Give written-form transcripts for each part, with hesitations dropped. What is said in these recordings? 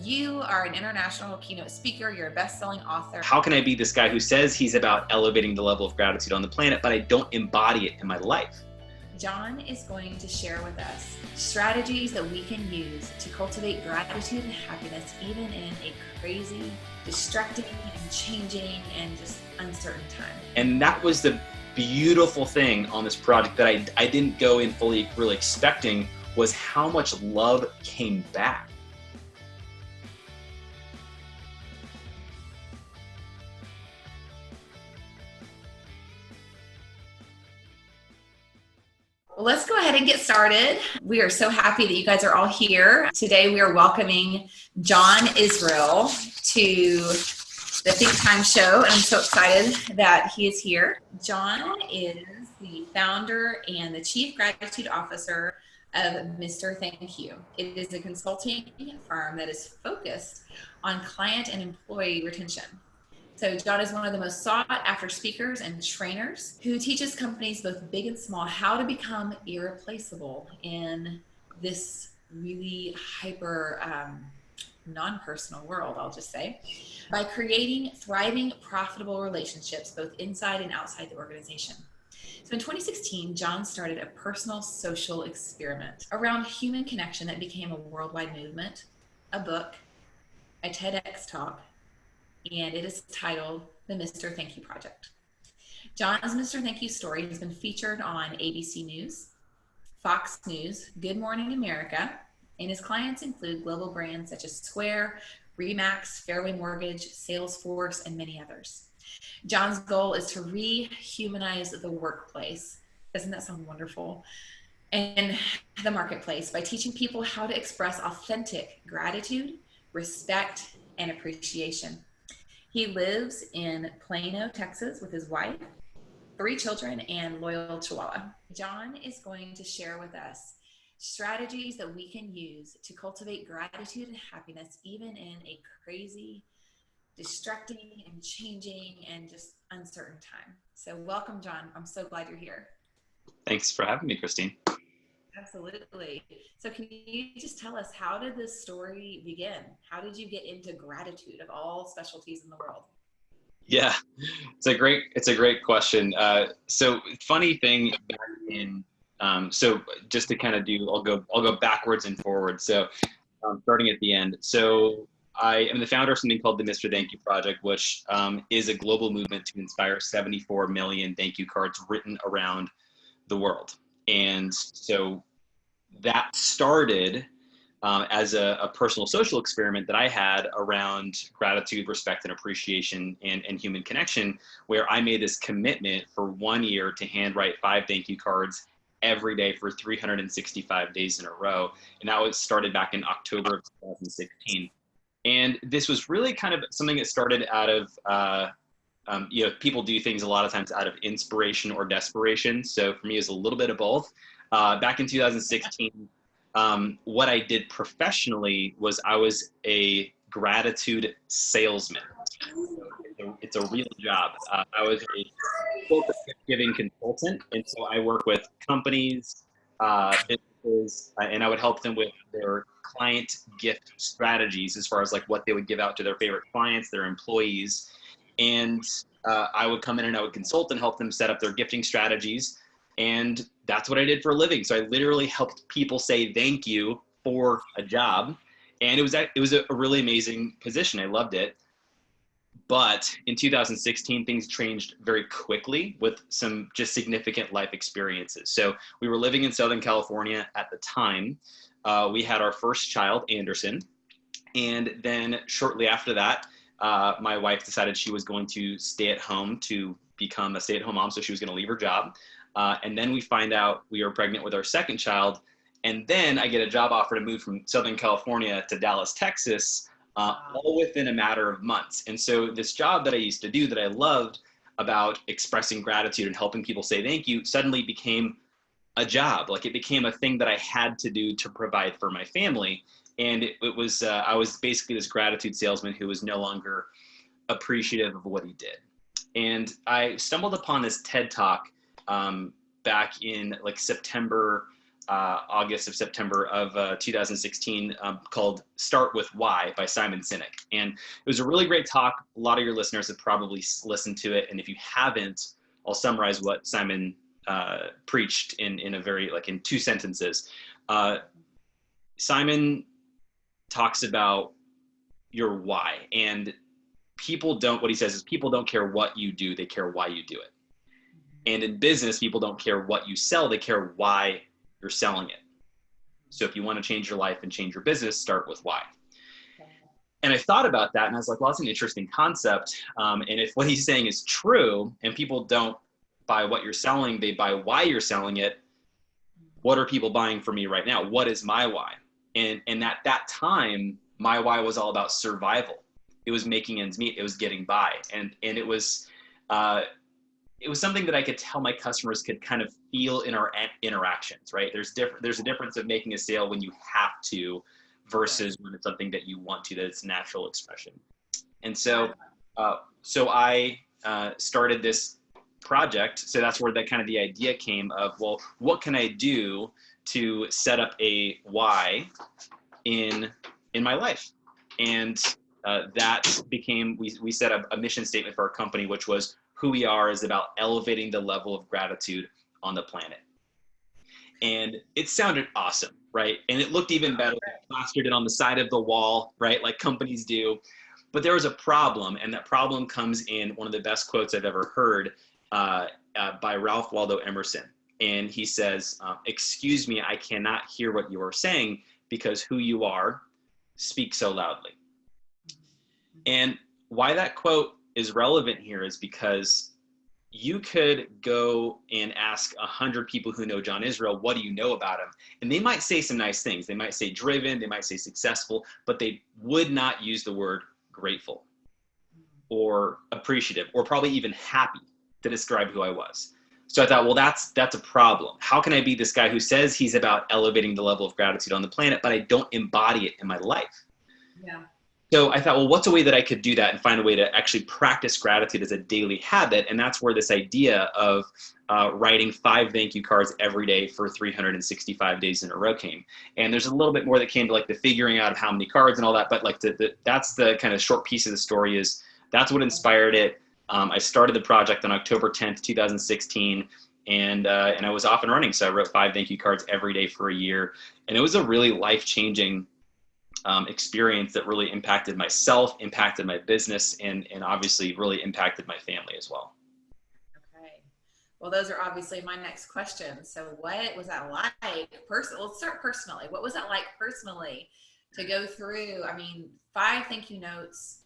You are an international keynote speaker, you're a best-selling author. How can I be this guy who says he's about elevating the level of gratitude on the planet, but I don't embody it in my life? John is going to share with us strategies that we can use to cultivate gratitude and happiness, even in a crazy, distracting, and changing, and just uncertain time. And that was the beautiful thing on this project that I didn't go in fully really expecting, was how much love came back. Well, let's go ahead and get started. We are so happy that you guys are all here. Today we are welcoming John Israel to the Think Time show, and I'm so excited that he is here. John is the founder and the Chief Gratitude Officer of Mr. Thank You. It is a consulting firm that is focused on client and employee retention. So John is one of the most sought after speakers and trainers who teaches companies both big and small how to become irreplaceable in this really hyper non-personal world, I'll just say, by creating thriving, profitable relationships both inside and outside the organization. So in 2016, John started a personal social experiment around human connection that became a worldwide movement, a book, a TEDx talk, and it is titled The Mr. Thank You Project. John's Mr. Thank You story has been featured on ABC News, Fox News, Good Morning America, and his clients include global brands such as Square, Remax, Fairway Mortgage, Salesforce, and many others. John's goal is to rehumanize the workplace. Doesn't that sound wonderful? And the marketplace by teaching people how to express authentic gratitude, respect, and appreciation. He lives in Plano, Texas with his wife, 3 children, and loyal Chihuahua. John is going to share with us strategies that we can use to cultivate gratitude and happiness, even in a crazy, distracting, and changing, and just uncertain time. So welcome, John. I'm so glad you're here. Thanks for having me, Christine. Absolutely. So can you just tell us, how did this story begin? How did you get into gratitude of all specialties in the world? Yeah, it's a great question. So funny thing back in, so just to kind of I'll go backwards and forwards. So starting at the end. So I am the founder of something called the Mr. Thank You Project, which is a global movement to inspire 74 million thank you cards written around the world. And so that started as a personal social experiment that I had around gratitude, respect, and appreciation and human connection, where I made this commitment for 1 year to handwrite 5 thank you cards every day for 365 days in a row. And that was started back in October of 2016. And this was really kind of something that started out of, people do things a lot of times out of inspiration or desperation. So for me, it was a little bit of both. Back in 2016, what I did professionally was I was a gratitude salesman. It's a real job. I was a corporate gift-giving consultant, and so I work with companies, businesses, and I would help them with their client gift strategies as far as like what they would give out to their favorite clients, their employees. And I would come in and I would consult and help them set up their gifting strategies. And that's what I did for a living. So I literally helped people say thank you for a job. And it was a really amazing position. I loved it. But in 2016, things changed very quickly with some just significant life experiences. So we were living in Southern California at the time. We had our first child, Anderson. And then shortly after that, my wife decided she was going to stay at home to become a stay-at-home mom. So she was going to leave her job. And then we find out we are pregnant with our second child. And then I get a job offer to move from Southern California to Dallas, Texas, all within a matter of months. And so this job that I used to do that I loved about expressing gratitude and helping people say thank you suddenly became a job. Like it became a thing that I had to do to provide for my family. And it was, I was basically this gratitude salesman who was no longer appreciative of what he did. And I stumbled upon this TED Talk back in like September August of September of 2016 called Start With Why by Simon Sinek. And it was a really great talk. A lot of your listeners have probably listened to it. And if you haven't, I'll summarize what Simon preached in a very, like in 2 sentences. Simon talks about your why, and what he says is people don't care what you do, they care why you do it. And in business, people don't care what you sell, they care why you're selling it. So if you want to change your life and change your business, start with why. And I thought about that and I was like, well, that's an interesting concept. And if what he's saying is true and people don't buy what you're selling, they buy why you're selling it, what are people buying from me right now? What is my why? And at that time, my why was all about survival. It was making ends meet. It was getting by. And it was something that I could tell my customers could kind of feel in our interactions, right? There's a difference of making a sale when you have to versus when it's something that you want to, that it's natural expression. And so I started this project. So that's where the idea came of, well, what can I do to set up a why in my life? And that became, we set up a mission statement for our company, which was, who we are is about elevating the level of gratitude on the planet. And it sounded awesome, right? And it looked even better. We plastered it on the side of the wall, right? Like companies do. But there was a problem, and that problem comes in one of the best quotes I've ever heard by Ralph Waldo Emerson. And he says, excuse me, I cannot hear what you are saying because who you are speaks so loudly. And why that quote is relevant here is because you could go and ask 100 people who know John Israel, what do you know about him? And they might say some nice things. They might say driven, they might say successful, but they would not use the word grateful or appreciative or probably even happy to describe who I was. So I thought, well, that's a problem. How can I be this guy who says he's about elevating the level of gratitude on the planet, but I don't embody it in my life? Yeah. So I thought, well, what's a way that I could do that and find a way to actually practice gratitude as a daily habit? And that's where this idea of writing 5 thank you cards every day for 365 days in a row came. And there's a little bit more that came to like the figuring out of how many cards and all that. But like that's the kind of short piece of the story is that's what inspired it. I started the project on October 10th, 2016. And I was off and running. So I wrote 5 thank you cards every day for a year. And it was a really life-changing experience that really impacted myself, impacted my business, and obviously really impacted my family as well. Okay. Well, those are obviously my next questions. So what was that like? Let's start personally. What was that like personally to go through, 5 thank you notes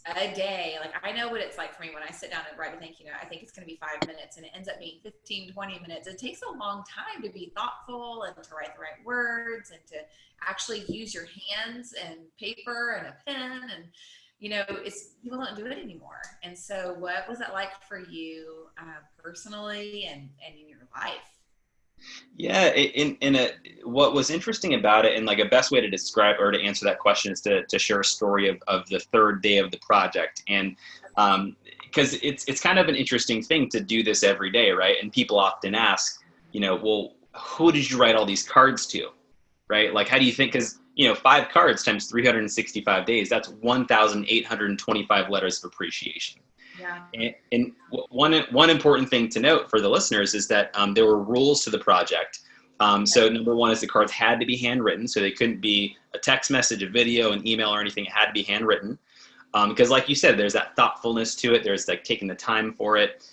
a day? Like, I know what it's like for me when I sit down and write a thank you note. I think it's going to be 5 minutes and it ends up being 15, 20 minutes. It takes a long time to be thoughtful and to write the right words and to actually use your hands and paper and a pen. And, people don't do it anymore. And so what was it like for you personally and in your life? Yeah, what was interesting about it, and like a best way to describe or to answer that question is to share a story of the 3rd day of the project. And because it's kind of an interesting thing to do this every day, right? And people often ask, well, who did you write all these cards to, right? Like, how do you think? Because 5 cards times 365 days, that's 1,825 letters of appreciation. Yeah. And one important thing to note for the listeners is that there were rules to the project. So number 1 is the cards had to be handwritten, so they couldn't be a text message, a video, an email, or anything. It had to be handwritten because, like you said, there's that thoughtfulness to it. There's like taking the time for it.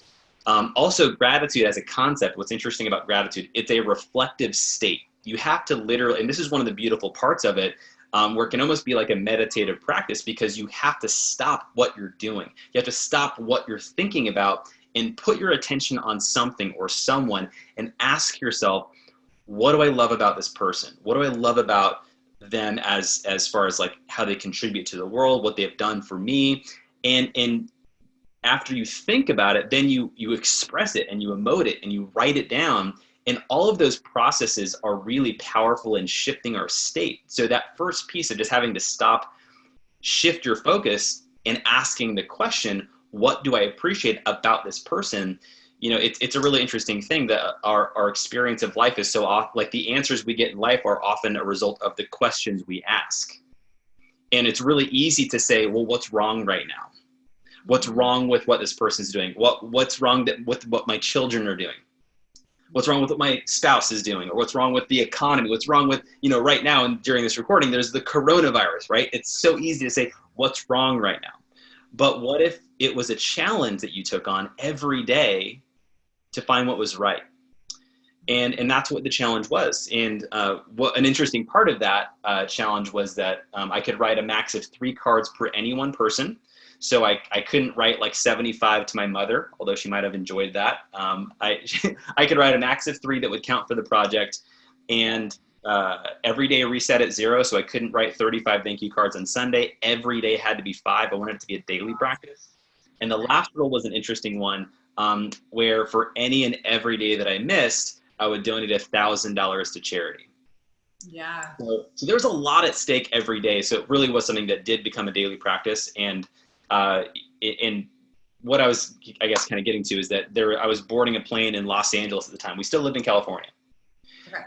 Also, gratitude as a concept. What's interesting about gratitude? It's a reflective state. You have to literally, and this is one of the beautiful parts of it. Where it can almost be like a meditative practice because you have to stop what you're doing. You have to stop what you're thinking about and put your attention on something or someone and ask yourself, what do I love about this person? What do I love about them as far as like how they contribute to the world, what they've done for me? And after you think about it, then you express it and you emote it and you write it down. And all of those processes are really powerful in shifting our state. So that first piece of just having to stop, shift your focus and asking the question, what do I appreciate about this person? it's a really interesting thing that our experience of life is so off. Like the answers we get in life are often a result of the questions we ask. And it's really easy to say, well, what's wrong right now? What's wrong with what this person's doing? What's wrong with what my children are doing? What's wrong with what my spouse is doing? Or what's wrong with the economy? What's wrong with, right now and during this recording, there's the coronavirus, right? It's so easy to say, what's wrong right now? But what if it was a challenge that you took on every day to find what was right? And that's what the challenge was. And what an interesting part of that challenge was that I could write a max of 3 cards per any one person. So I couldn't write like 75 to my mother, although she might have enjoyed that. I could write a max of 3 that would count for the project. And every day reset at 0. So I couldn't write 35 thank you cards on Sunday. Every day had to be 5. I wanted it to be a daily practice. And the last rule was an interesting one where for any and every day that I missed, I would donate $1,000 to charity. Yeah. So there was a lot at stake every day. So it really was something that did become a daily practice. And what I was, I guess, kind of getting to is that I was boarding a plane in Los Angeles at the time. We still lived in California. Okay.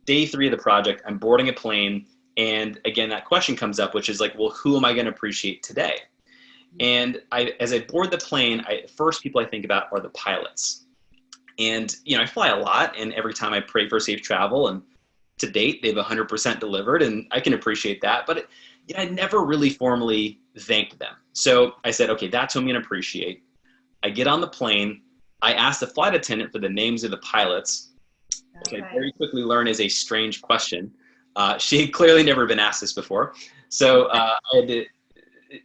Day 3 of the project, I'm boarding a plane. And again, that question comes up, which is like, well, who am I going to appreciate today? And as I board the plane, first people I think about are the pilots. And, I fly a lot, and every time I pray for safe travel, and to date, they've 100% delivered, and I can appreciate that. But I never really formally thanked them. So I said, okay, that's who I'm going to appreciate. I get on the plane. I asked the flight attendant for the names of the pilots, which I very quickly learned is a strange question. She had clearly never been asked this before. So I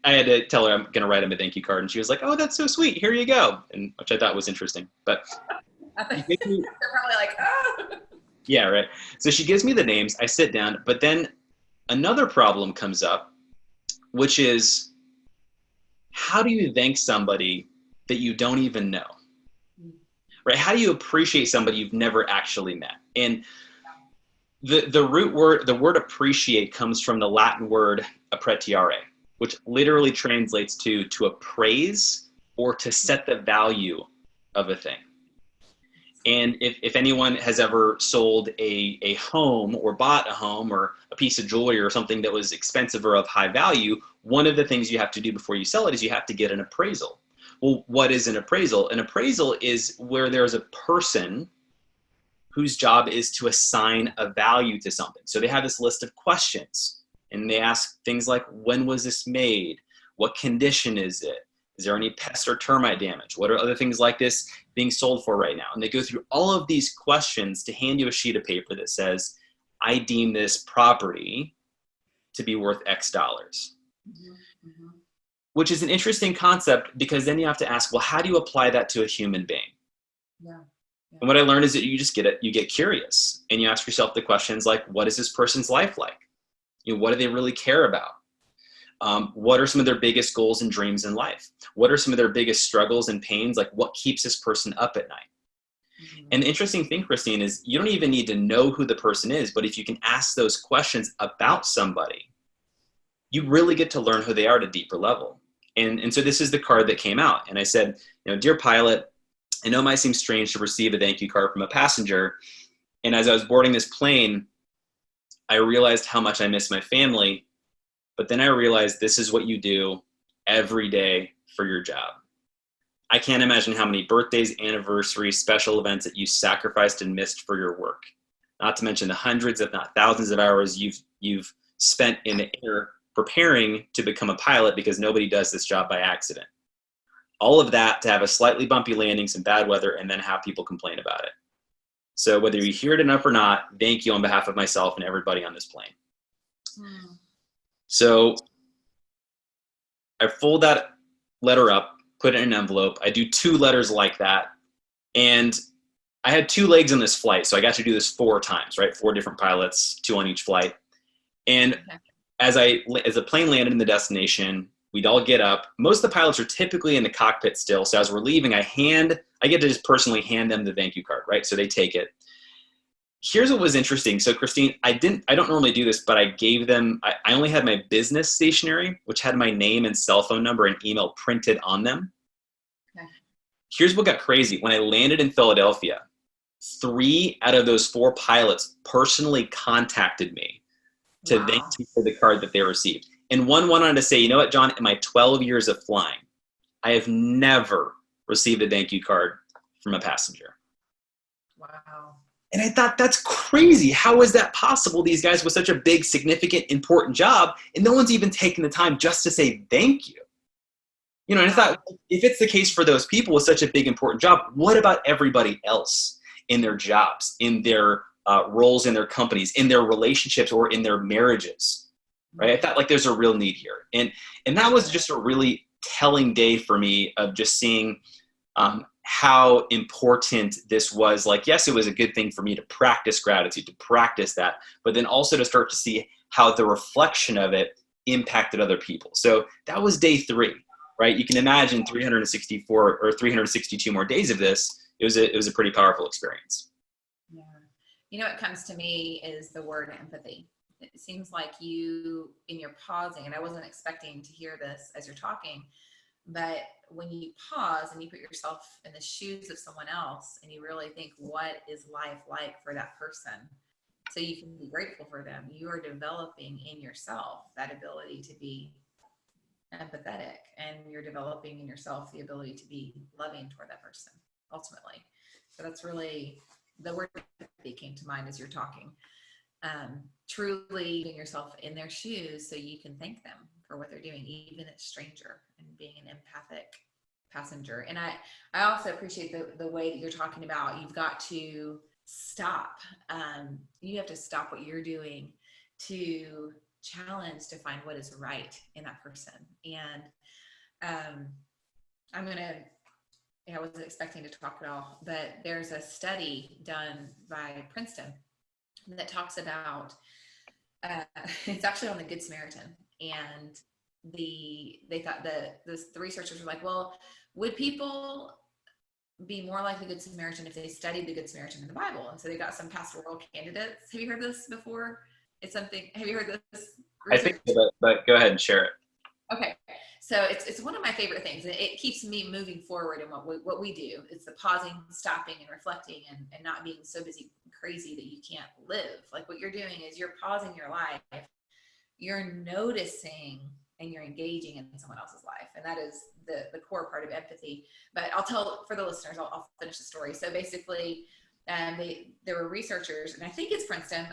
had to tell her I'm going to write him a thank you card. And she was like, oh, that's so sweet. Here you go. And which I thought was interesting. But they're probably like, oh. Yeah, right. So she gives me the names. I sit down. But then another problem comes up, which is, how do you thank somebody that you don't even know? Right? How do you appreciate somebody you've never actually met? And the root word, the word appreciate, comes from the Latin word appreciare, which literally translates to appraise or to set the value of a thing. And if anyone has ever sold a home or bought a home or a piece of jewelry or something that was expensive or of high value, one of the things you have to do before you sell it is you have to get an appraisal. Well, what is an appraisal? An appraisal is where there's a person whose job is to assign a value to something. So they have this list of questions, and they ask things like, when was this made? What condition is it? Is there any pest or termite damage? What are other things like this being sold for right now? And they go through all of these questions to hand you a sheet of paper that says, I deem this property to be worth X dollars. Mm-hmm. Which is an interesting concept, because then you have to ask, well, how do you apply that to a human being? Yeah. And what I learned is that you just you get curious, and you ask yourself the questions like, what is this person's life like? What do they really care about? What are some of their biggest goals and dreams in life? What are some of their biggest struggles and pains? Like, what keeps this person up at night? Mm-hmm. And the interesting thing, Christine, is you don't even need to know who the person is, but if you can ask those questions about somebody, you really get to learn who they are at a deeper level. And so this is the card that came out. And I said, dear pilot, I know it might seem strange to receive a thank you card from a passenger. And as I was boarding this plane, I realized how much I miss my family. But then I realized this is what you do every day for your job. I can't imagine how many birthdays, anniversaries, special events that you sacrificed and missed for your work. Not to mention the hundreds, if not thousands of hours you've spent in the air preparing to become a pilot, because nobody does this job by accident. All of that to have a slightly bumpy landing, some bad weather, and then have people complain about it. So whether you hear it enough or not, thank you on behalf of myself and everybody on this plane. Mm. So I fold that letter up, put it in an envelope. I do 2 letters like that. And I had 2 legs on this flight, so I got to do this 4 times, right? 4 different pilots, 2 on each flight. And okay. As the plane landed in the destination, we'd all get up. Most of the pilots are typically in the cockpit still. So as we're leaving, I get to just personally hand them the thank you card, right? So they take it. Here's what was interesting. So Christine, I don't normally do this, but I gave them, I only had my business stationery, which had my name and cell phone number and email printed on them. Okay. Here's what got crazy. When I landed in Philadelphia, 3 out of those 4 pilots personally contacted me to thank Wow. me for the card that they received. And one went on to say, you know what, John, in my 12 years of flying, I have never received a thank you card from a passenger. Wow. And I thought, that's crazy. How is that possible? These guys with such a big, significant, important job, and no one's even taking the time just to say thank you. You know, and I thought, if it's the case for those people with such a big, important job, what about everybody else in their jobs, in their roles in their companies, in their relationships, or in their marriages, right? I thought like there's a real need here. And that was just a really telling day for me of just seeing how important this was. Like, yes, it was a good thing for me to practice gratitude, to practice that, but then also to start to see how the reflection of it impacted other people. So that was day 3. Right? You can imagine 364 or 362 more days of this. It was a pretty powerful experience. Yeah. You know, what comes to me is the word empathy. It seems like you, in your pausing, and I wasn't expecting to hear this as you're talking, but when you pause and you put yourself in the shoes of someone else and you really think, what is life like for that person? So you can be grateful for them. You are developing in yourself that ability to be empathetic, and you're developing in yourself the ability to be loving toward that person ultimately. So that's really the word that came to mind as you're talking. Truly putting yourself in their shoes so you can thank them for what they're doing, even a stranger, and being an empathic passenger. And I also appreciate the way that you're talking about, you've got to stop. You have to stop what you're doing to challenge to find what is right in that person. And I wasn't expecting to talk at all, but there's a study done by Princeton that talks about, it's actually on the Good Samaritan. And they thought that the researchers were like, well, would people be more like the Good Samaritan if they studied the Good Samaritan in the Bible? And so they got some pastoral candidates. Have you heard this before? Have you heard this research? I think so, but go ahead and share it. Okay. So it's one of my favorite things. It keeps me moving forward in what we do. It's the pausing, stopping, and reflecting, and not being so busy and crazy that you can't live. Like, what you're doing is you're pausing your life, you're noticing, and you're engaging in someone else's life. And that is the core part of empathy. But I'll tell, for the listeners, I'll finish the story. So basically, there were researchers, and I think it's Princeton.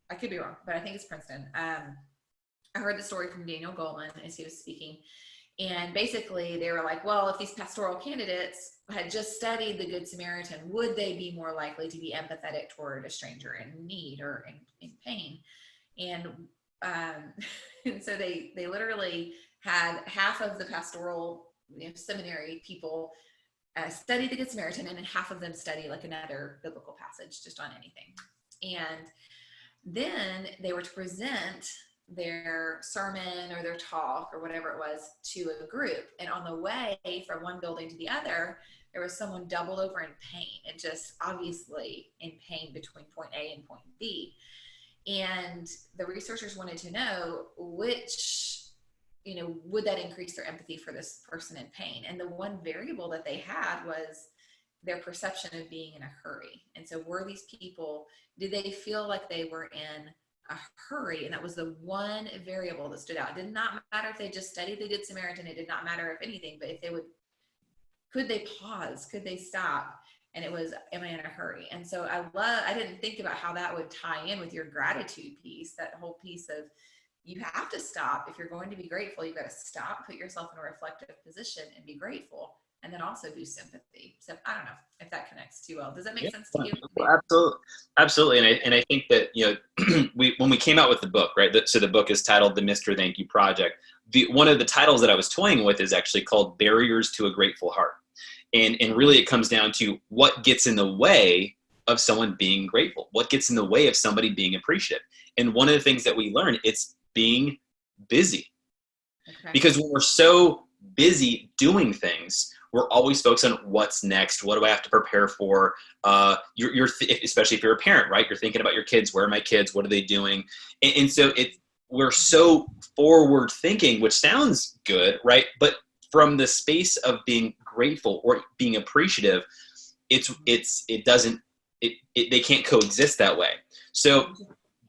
I could be wrong, but I think it's Princeton. I heard the story from Daniel Goleman as he was speaking. And basically they were like, well, if these pastoral candidates had just studied the Good Samaritan, would they be more likely to be empathetic toward a stranger in need or in pain? And and so they literally had half of the pastoral seminary people study the Good Samaritan, and then half of them study like another biblical passage just on anything. And then they were to present their sermon or their talk or whatever it was to a group. And on the way from one building to the other, there was someone doubled over in pain, and just obviously in pain between point A and point B. And the researchers wanted to know which, would that increase their empathy for this person in pain? And the one variable that they had was their perception of being in a hurry. And so were these people, did they feel like they were in a hurry? And that was the one variable that stood out. It did not matter if they just studied the Good Samaritan. It did not matter if anything, but if they could they pause? Could they stop? And it was, am I in a hurry? And so I didn't think about how that would tie in with your gratitude piece, that whole piece of, you have to stop. If you're going to be grateful, you've got to stop, put yourself in a reflective position and be grateful, and then also do sympathy. So I don't know if that connects too well. Does that make sense to you? Absolutely. And I think that, when we came out with the book, right? So the book is titled The Mr. Thank You Project. One of the titles that I was toying with is actually called Barriers to a Grateful Heart. And really it comes down to what gets in the way of someone being grateful, what gets in the way of somebody being appreciative. And one of the things that we learn, it's being busy. Okay. Because when we're so busy doing things, we're always focused on what's next. What do I have to prepare for? Especially if you're a parent, right? You're thinking about your kids. Where are my kids? What are they doing? And so we're so forward thinking, which sounds good, right? But from the space of being grateful or being appreciative, they can't coexist that way. So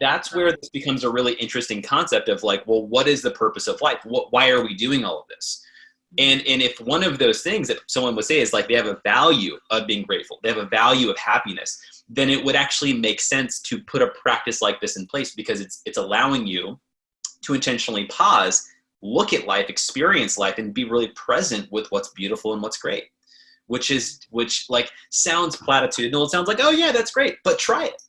that's where this becomes a really interesting concept of like, well, what is the purpose of life? Why are we doing all of this? And if one of those things that someone would say is like they have a value of being grateful, they have a value of happiness, then it would actually make sense to put a practice like this in place, because it's allowing you to intentionally pause, look at life, experience life, and be really present with what's beautiful and what's great. Which like sounds platitudinal. It sounds like, oh yeah, that's great, but try it.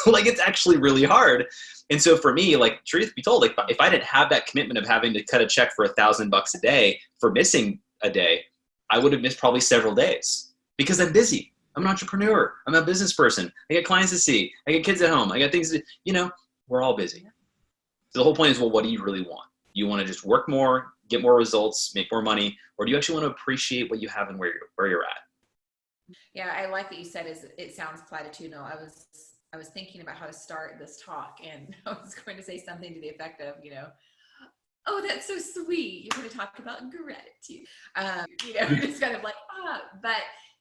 Like it's actually really hard. And so for me, like truth be told, like if I didn't have that commitment of having to cut a check for $1,000 a day for missing a day, I would have missed probably several days because I'm busy. I'm an entrepreneur. I'm a business person. I got clients to see. I got kids at home. I got things to, we're all busy. So the whole point is, well, what do you really want? You want to just work more, get more results, make more money, or do you actually want to appreciate what you have and where you're at? Yeah, I like that you said it sounds platitudinal. I was thinking about how to start this talk, and I was going to say something to the effect of, oh, that's so sweet. You're going to talk about gratitude. Just kind of like, but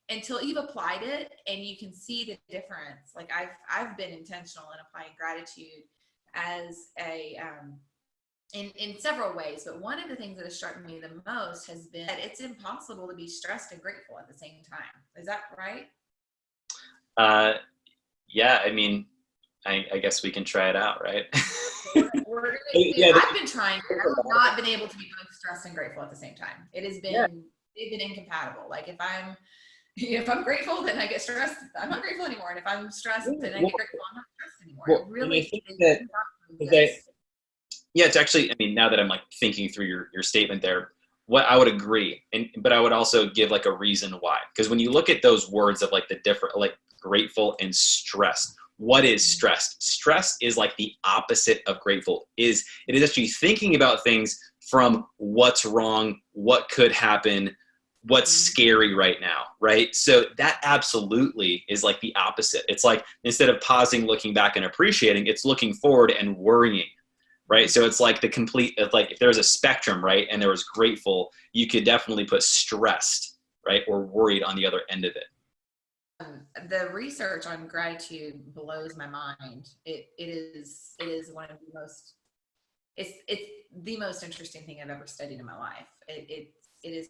until you've applied it and you can see the difference, like I've been intentional in applying gratitude as a, in several ways, but one of the things that has struck me the most has been that it's impossible to be stressed and grateful at the same time. Is that right? Yeah, I mean, I guess we can try it out, right? I've been trying. I've not been able to be both stressed and grateful at the same time. They've been incompatible. Like if I'm grateful, then I get stressed. I'm not grateful anymore. And if I'm stressed, then I get grateful. I'm not stressed anymore. Well, really, it's actually, I mean, now that I'm like thinking through your statement there, what I would agree, but I would also give like a reason why. Because when you look at those words of like the different, like grateful and stressed, what is stressed? Stress is like the opposite of grateful. It is actually thinking about things from what's wrong, what could happen, what's scary right now, right? So that absolutely is like the opposite. It's like instead of pausing, looking back and appreciating, it's looking forward and worrying, right? So it's like like if there's a spectrum, right, and there was grateful, you could definitely put stressed, right, or worried on the other end of it. The research on gratitude blows my mind. It is one of the most, it's the most interesting thing I've ever studied in my life. It is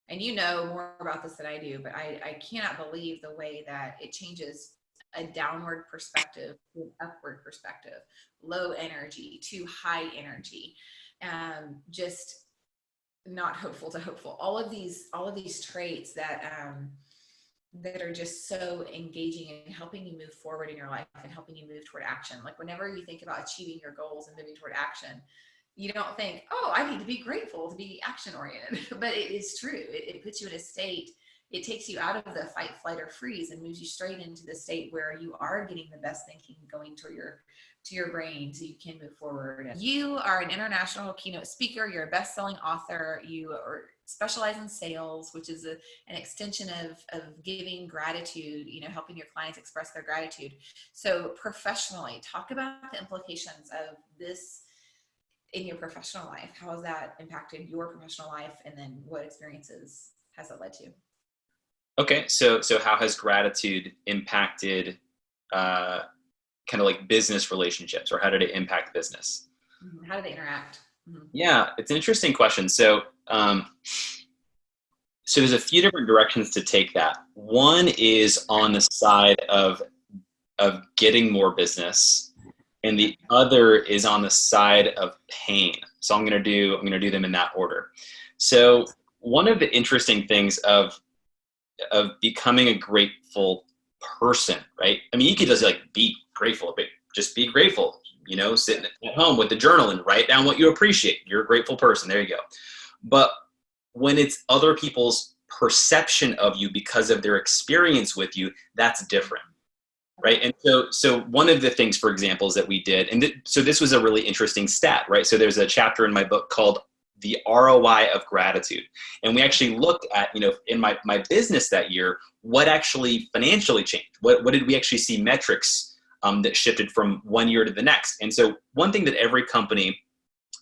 and you know more about this than I do, but I cannot believe the way that it changes a downward perspective to an upward perspective, low energy to high energy, just not hopeful to hopeful. All of these traits that are just so engaging and helping you move forward in your life and helping you move toward action. Like whenever you think about achieving your goals and moving toward action, you don't think, oh, I need to be grateful to be action oriented, but it is true. It puts you in a state. It takes you out of the fight, flight, or freeze and moves you straight into the state where you are getting the best thinking going to your brain so you can move forward. You are an international keynote speaker. You're a best-selling author. You are specialize in sales, which is an extension of giving gratitude, helping your clients express their gratitude. So professionally, talk about the implications of this in your professional life. How has that impacted your professional life? And then what experiences has it led to? Okay. So how has gratitude impacted, kind of like business relationships, or how did it impact business? How do they interact? Mm-hmm. Yeah, it's an interesting question. So there's a few different directions to take that. One is on the side of getting more business, and the other is on the side of pain. So I'm going to do them in that order. So one of the interesting things of becoming a grateful person, right? I mean, you could just like be grateful, but just be grateful, sitting at home with the journal and write down what you appreciate. You're a grateful person. There you go. But when it's other people's perception of you because of their experience with you, that's different. Right. And so one of the things, for example, is that we did, and so this was a really interesting stat, right? So there's a chapter in my book called The ROI of Gratitude. And we actually looked at, in my business that year, what actually financially changed? What did we actually see metrics that shifted from one year to the next? And so one thing that every company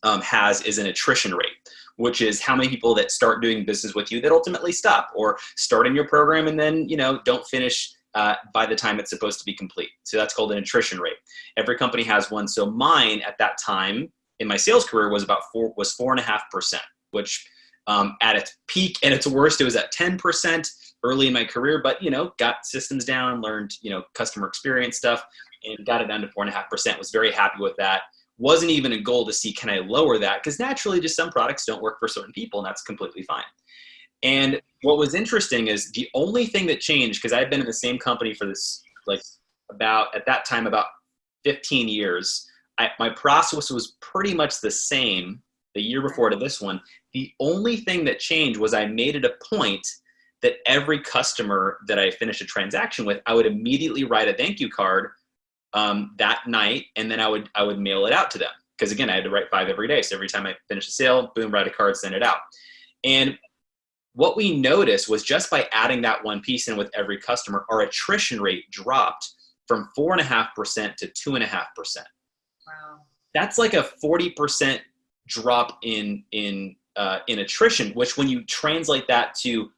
has is an attrition rate, which is how many people that start doing business with you that ultimately stop or start in your program and then, don't finish by the time it's supposed to be complete. So that's called an attrition rate. Every company has one. So mine at that time in my sales career was 4.5%, which at its peak and its worst, it was at 10% early in my career, but, got systems down, learned, customer experience stuff and got it down to 4.5%. Was very happy with that. Wasn't even a goal to see, can I lower that? Because naturally just some products don't work for certain people and that's completely fine. And what was interesting is the only thing that changed, because I had been in the same company for this, at that time, about 15 years, my process was pretty much the same the year before to this one. The only thing that changed was I made it a point that every customer that I finished a transaction with, I would immediately write a thank you card that night, and then I would mail it out to them. Because again, I had to write 5 every day. So every time I finish a sale, boom, write a card, send it out. And what we noticed was just by adding that one piece in with every customer, our attrition rate dropped from 4.5% to 2.5%. Wow. That's like a 40% drop in attrition, which when you translate that to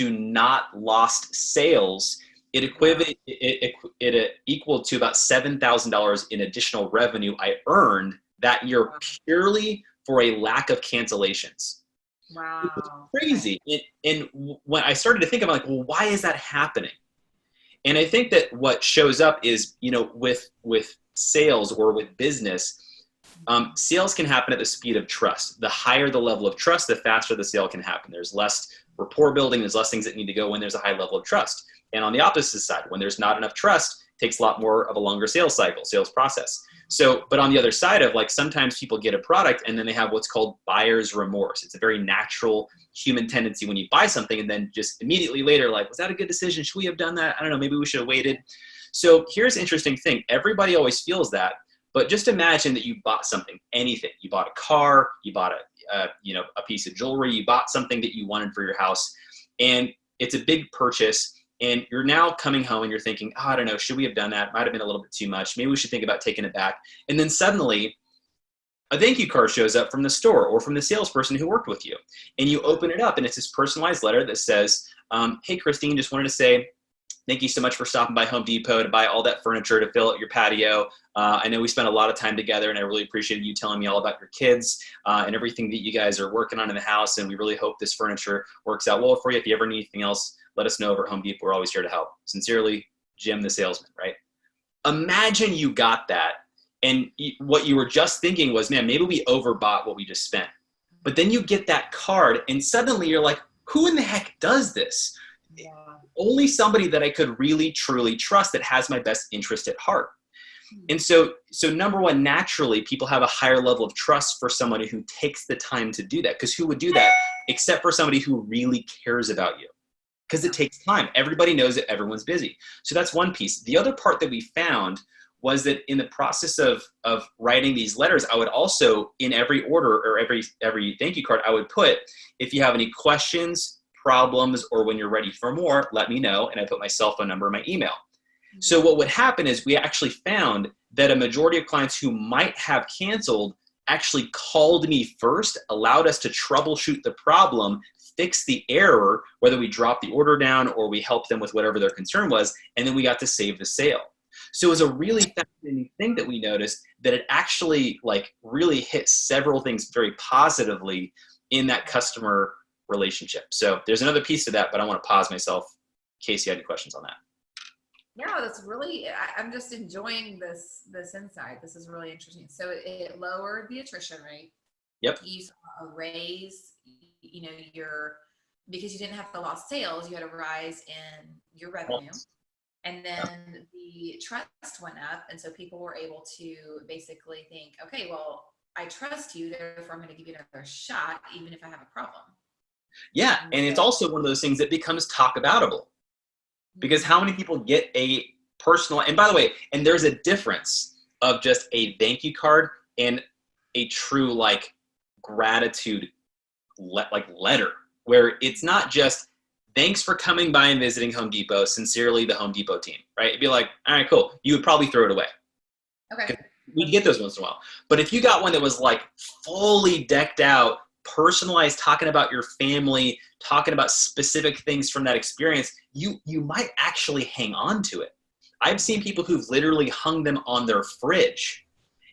not lost sales, it equaled to about $7,000 in additional revenue I earned that year purely for a lack of cancellations. Wow. It was crazy. And when I started to think about well, why is that happening? And I think that what shows up is, with sales or with business, sales can happen at the speed of trust. The higher the level of trust, the faster the sale can happen. There's less rapport building. There's less things that need to go when there's a high level of trust. And on the opposite side, when there's not enough trust, it takes a lot more of a longer sales cycle, sales process. So, but on the other side of sometimes people get a product and then they have what's called buyer's remorse. It's a very natural human tendency when you buy something and then just immediately later, was that a good decision? Should we have done that? I don't know, maybe we should have waited. So here's the interesting thing. Everybody always feels that, but just imagine that you bought something, anything. You bought a car, you bought a piece of jewelry, you bought something that you wanted for your house, and it's a big purchase. And you're now coming home and you're thinking, I don't know, should we have done that? Might have been a little bit too much. Maybe we should think about taking it back. And then suddenly a thank you card shows up from the store or from the salesperson who worked with you. And you open it up and it's this personalized letter that says, hey, Christine, just wanted to say, thank you so much for stopping by Home Depot to buy all that furniture to fill out your patio. I know we spent a lot of time together and I really appreciated you telling me all about your kids and everything that you guys are working on in the house. And we really hope this furniture works out well for you. If you ever need anything else, let us know over at Home Depot. We're always here to help. Sincerely, Jim, the salesman, right? Imagine you got that and what you were just thinking was, man, maybe we overbought what we just spent. But then you get that card and suddenly you're like, who in the heck does this? Yeah. Only somebody that I could really, truly trust that has my best interest at heart. And so number one, naturally, people have a higher level of trust for somebody who takes the time to do that. Because who would do that except for somebody who really cares about you? Because it takes time. Everybody knows that everyone's busy. So that's one piece. The other part that we found was that in the process of writing these letters, I would also, in every order or every thank you card, I would put, if you have any questions, problems, or when you're ready for more, let me know. And I put my cell phone number and my email. So what would happen is we actually found that a majority of clients who might have canceled actually called me first, allowed us to troubleshoot the problem, fix the error, whether we dropped the order down or we helped them with whatever their concern was, and then we got to save the sale. So it was a really fascinating thing that we noticed, that it actually really hit several things very positively in that customer relationship. So there's another piece to that, but I want to pause myself in case you had any questions on that. Yeah, that's really, I'm just enjoying this insight. This is really interesting. So it lowered the attrition rate. Yep. You saw a raise, because you didn't have the lost sales, you had a rise in your revenue. And then the trust went up. And so people were able to basically think, okay, well, I trust you, therefore I'm going to give you another shot, even if I have a problem. Yeah. And it's also one of those things that becomes talk aboutable. Because how many people get a personal, and by the way, and there's a difference of just a thank you card and a true gratitude letter, where it's not just thanks for coming by and visiting Home Depot, sincerely the Home Depot team, right? It'd be like, all right, cool. You would probably throw it away. Okay. we'd get those once in a while. But if you got one that was like fully decked out, personalized, talking about your family, talking about specific things from that experience, you might actually hang on to it. I've seen people who've literally hung them on their fridge.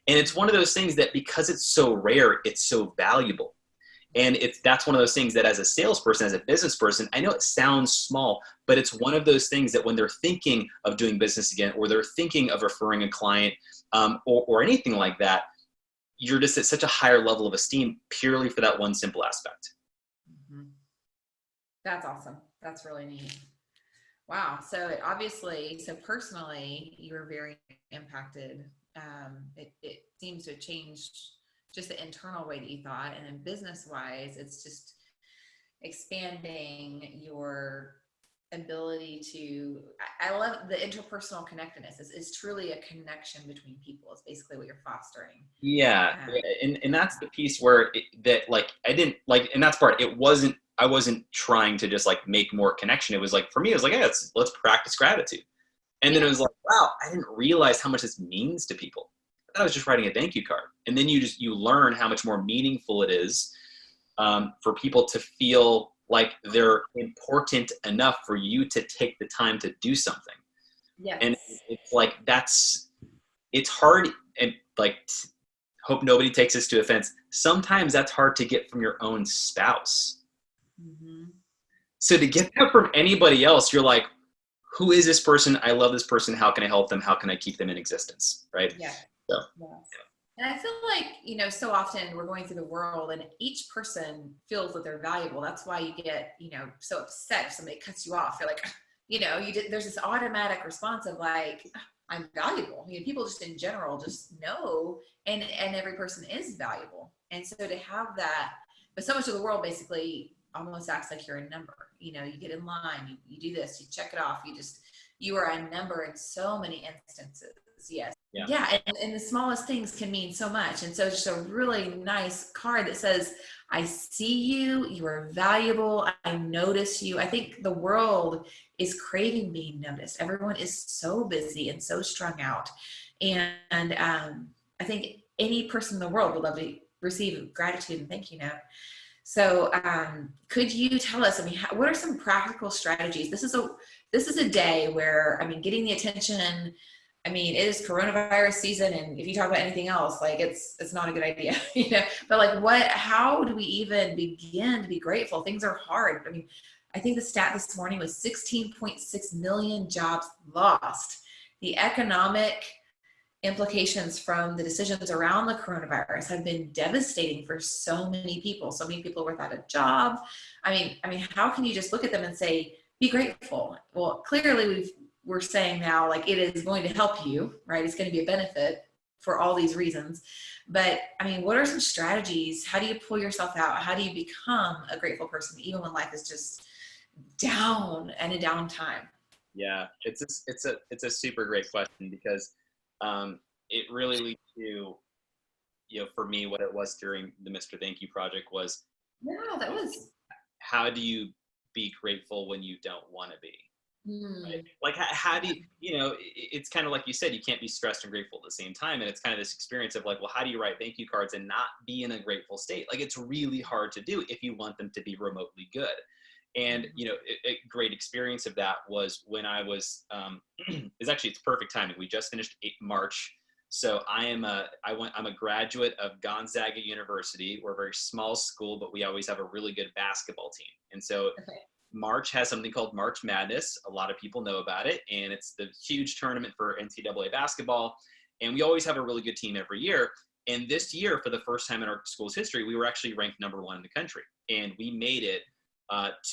And it's one of those things that because it's so rare, it's so valuable. And that's one of those things that as a salesperson, as a business person, I know it sounds small, but it's one of those things that when they're thinking of doing business again, or they're thinking of referring a client, or anything like that, you're just at such a higher level of esteem purely for that one simple aspect. Mm-hmm. That's awesome. That's really neat. Wow. So obviously, so personally, you were very impacted. It seems to have changed just the internal way that you thought. And then business wise, it's just expanding your ability to, I love the interpersonal connectedness. It's truly a connection between people. It's basically what you're fostering. Yeah. And that's the piece where I didn't like, and that's part, I wasn't trying to just like make more connection. It was like, for me, it was like, hey, let's practice gratitude. And then it was like, wow, I didn't realize how much this means to people. I thought I was just writing a thank you card. And then you learn how much more meaningful it is for people to feel like they're important enough for you to take the time to do something. Yes. And it's like, it's hard, and like, hope nobody takes this to offense. Sometimes that's hard to get from your own spouse. Mm-hmm. So to get that from anybody else, you're like, who is this person? I love this person. How can I help them? How can I keep them in existence? Right? Yeah. So, Yes. And I feel like, so often we're going through the world and each person feels that they're valuable. That's why you get, so upset if somebody cuts you off. You're like, there's this automatic response of like, I'm valuable. People just in general just know, and every person is valuable. And so to have that, but so much of the world basically almost acts like you're a number. You get in line, you do this, you check it off. You are a number in so many instances. Yes. Yeah. And the smallest things can mean so much. And so it's just a really nice card that says, I see you, you are valuable. I notice you. I think the world is craving being noticed. Everyone is so busy and so strung out. And I think any person in the world would love to receive gratitude and thank you note. So could you tell us, what are some practical strategies? This is a day where, getting the attention, it is coronavirus season. And if you talk about anything else, like it's not a good idea, but like how do we even begin to be grateful? Things are hard. I think the stat this morning was 16.6 million jobs lost. The economic implications from the decisions around the coronavirus have been devastating for so many people. So many people without a job. How can you just look at them and say, be grateful? Well, clearly we're saying now, like, it is going to help you, right? It's going to be a benefit for all these reasons. But what are some strategies? How do you pull yourself out? How do you become a grateful person, even when life is just down and a downtime? yeah, it's a super great question because it really leads to, for me, what it was during the Mr. Thank You project was, that was, how do you be grateful when you don't want to be? Right? Like, how do you, it's kind of like you said, you can't be stressed and grateful at the same time. And it's kind of this experience of like, well, how do you write thank you cards and not be in a grateful state? Like, it's really hard to do if you want them to be remotely good. And, a great experience of that was when I was, it's perfect timing. We just finished March. So I'm a graduate of Gonzaga University. We're a very small school, but we always have a really good basketball team. And so March has something called March Madness. A lot of people know about it. And it's the huge tournament for NCAA basketball. And we always have a really good team every year. And this year, for the first time in our school's history, we were actually ranked number 1 in the country. And we made it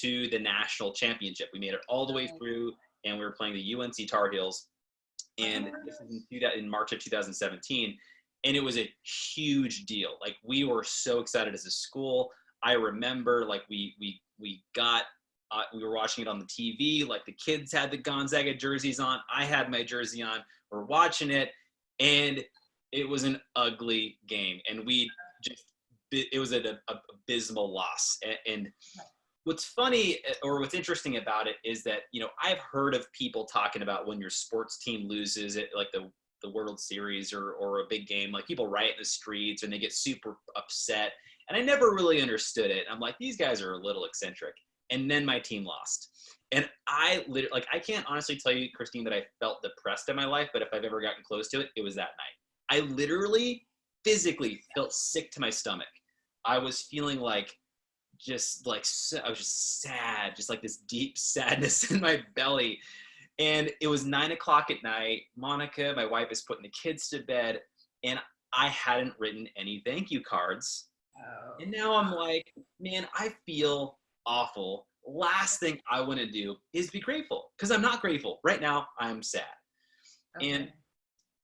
to the national championship. We made it all the way through, and we were playing the UNC Tar Heels. And this is in March of 2017. And it was a huge deal. Like, we were so excited as a school. I remember, like, we were watching it on the TV. Like, the kids had the Gonzaga jerseys on. I had my jersey on. We're watching it. And it was an ugly game. And it was an abysmal loss. And what's funny, or what's interesting about it, is that, I've heard of people talking about when your sports team loses it, like the World Series or a big game, like people riot in the streets and they get super upset. And I never really understood it. I'm like, these guys are a little eccentric. And then my team lost. And I literally, like, I can't honestly tell you, Christine, that I felt depressed in my life, but if I've ever gotten close to it, it was that night. I literally physically felt sick to my stomach. I was feeling like, just like, I was just sad, just like this deep sadness in my belly. And it was 9 o'clock at night. Monica, my wife, is putting the kids to bed, and I hadn't written any thank you cards. Oh. And now I'm like, man, I feel awful. Last thing I want to do is be grateful, because I'm not grateful. Right now, I'm sad. Okay. And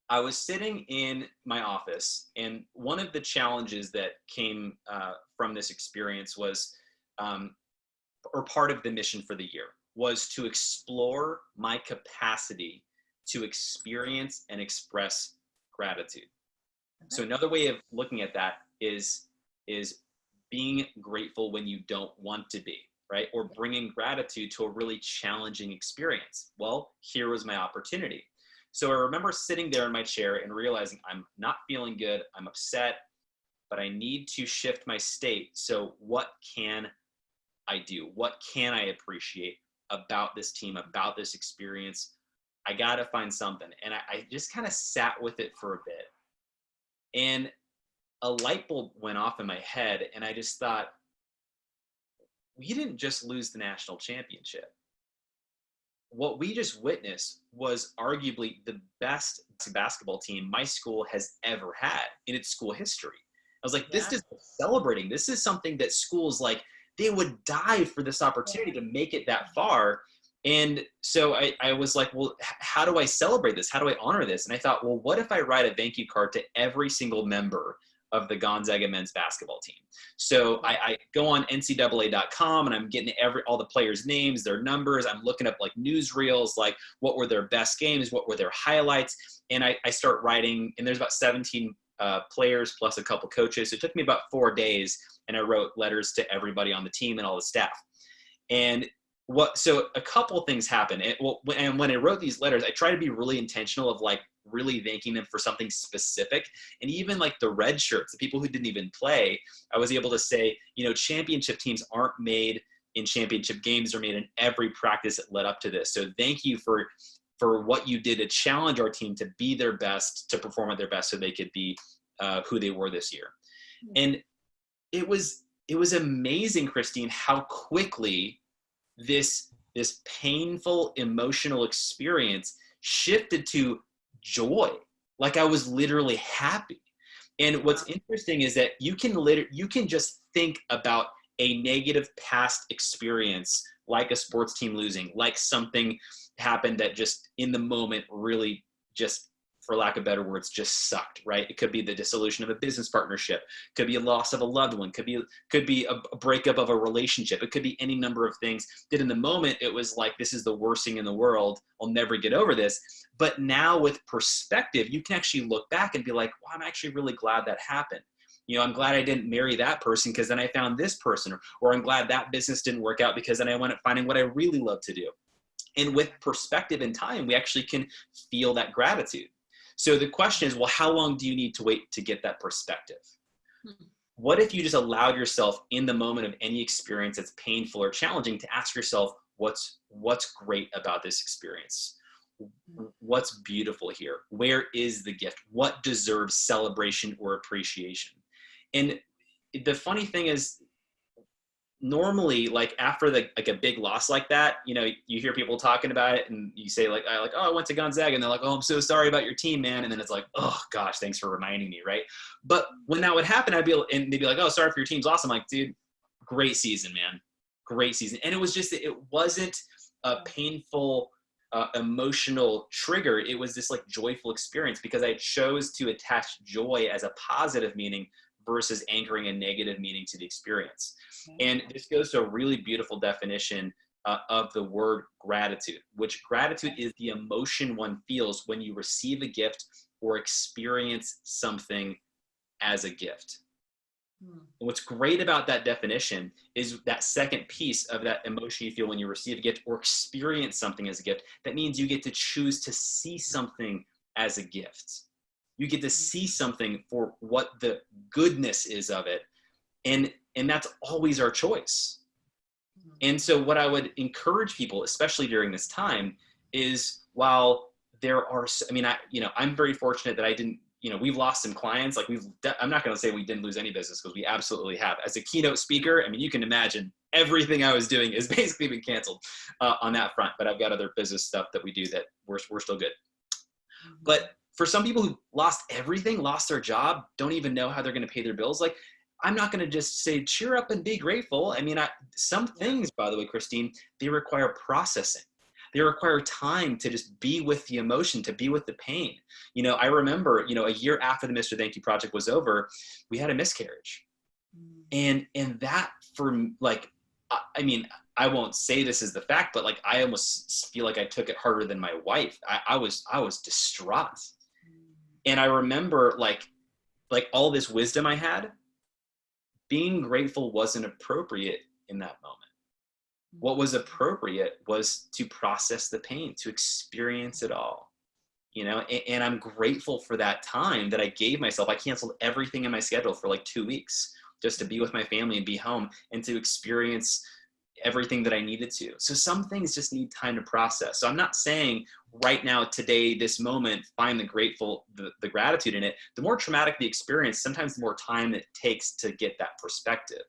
I was sitting in my office, and one of the challenges that came from this experience was, or part of the mission for the year, was to explore my capacity to experience and express gratitude. Okay. So another way of looking at that is being grateful when you don't want to be, right? Or bringing gratitude to a really challenging experience. Well, here was my opportunity. So I remember sitting there in my chair and realizing I'm not feeling good, I'm upset, but I need to shift my state. So what can I do? What can I appreciate about this team, about this experience? I got to find something. And I just kind of sat with it for a bit. And a light bulb went off in my head. And I just thought, we didn't just lose the national championship. What we just witnessed was arguably the best basketball team my school has ever had in its school history. I was like, this is celebrating. This is something that schools, like, they would die for this opportunity to make it that far. And so I was like, well, how do I celebrate this? How do I honor this? And I thought, well, what if I write a thank you card to every single member of the Gonzaga men's basketball team? So I go on NCAA.com and I'm getting all the players' names, their numbers. I'm looking up like newsreels, like what were their best games, what were their highlights. And I start writing, and there's about 17 players plus a couple coaches. So it took me about 4 days, and I wrote letters to everybody on the team and all the staff. And so a couple things happened. And when I wrote these letters, I tried to be really intentional of like really thanking them for something specific. And even like the red shirts, the people who didn't even play, I was able to say, championship teams aren't made in championship games, they're made in every practice that led up to this. So thank you for what you did to challenge our team to be their best, to perform at their best, so they could be who they were this year. And it was amazing, Christine, how quickly this painful emotional experience shifted to joy. Like I was literally happy. And what's interesting is that you can just think about a negative past experience, like a sports team losing, like something happened that just in the moment really just, for lack of better words, just sucked, right? It could be the dissolution of a business partnership, could be a loss of a loved one, could be a breakup of a relationship. It could be any number of things that in the moment it was like, this is the worst thing in the world, I'll never get over this. But now with perspective, you can actually look back and be like, well, I'm actually really glad that happened. I'm glad I didn't marry that person because then I found this person, or I'm glad that business didn't work out because then I went up finding what I really love to do. And with perspective and time, we actually can feel that gratitude. So the question is, well, how long do you need to wait to get that perspective? What if you just allowed yourself in the moment of any experience that's painful or challenging to ask yourself, what's great about this experience? What's beautiful here? Where is the gift? What deserves celebration or appreciation? And the funny thing is, normally, like after like a big loss like that, you hear people talking about it, and you say like, oh, I went to Gonzaga, and they're like, oh, I'm so sorry about your team, man. And then it's like, oh gosh, thanks for reminding me, right? But when that would happen, and they'd be like, oh, sorry for your team's loss. I'm like, dude, great season, man, great season. And it wasn't a painful, emotional trigger. It was this like joyful experience because I chose to attach joy as a positive meaning versus anchoring a negative meaning to the experience. And this goes to a really beautiful definition of the word gratitude, which gratitude is the emotion one feels when you receive a gift or experience something as a gift. And what's great about that definition is that second piece of that emotion you feel when you receive a gift or experience something as a gift. That means you get to choose to see something as a gift. You get to see something for what the goodness is of it. And that's always our choice. And so what I would encourage people, especially during this time, is while there are, I mean, I'm very fortunate that I didn't, we've lost some clients. Like I'm not going to say we didn't lose any business, because we absolutely have. As a keynote speaker, I mean, you can imagine everything I was doing has basically been canceled on that front. But I've got other business stuff that we do that we're still good. But for some people who lost everything, lost their job, don't even know how they're going to pay their bills, like, I'm not going to just say, cheer up and be grateful. I mean, some things, by the way, Christine, they require processing. They require time to just be with the emotion, to be with the pain. I remember, a year after the Mr. Thank You project was over, we had a miscarriage. And that, for like, I mean, I won't say this is the fact, but like, I almost feel like I took it harder than my wife. I was distraught. And I remember like all this wisdom I had, being grateful wasn't appropriate in that moment. What was appropriate was to process the pain, to experience it all, and I'm grateful for that time that I gave myself. I canceled everything in my schedule for like 2 weeks just to be with my family and be home and to experience everything that I needed to. So some things just need time to process. So I'm not saying right now, today, this moment, find the gratitude in it. The more traumatic the experience, sometimes the more time it takes to get that perspective.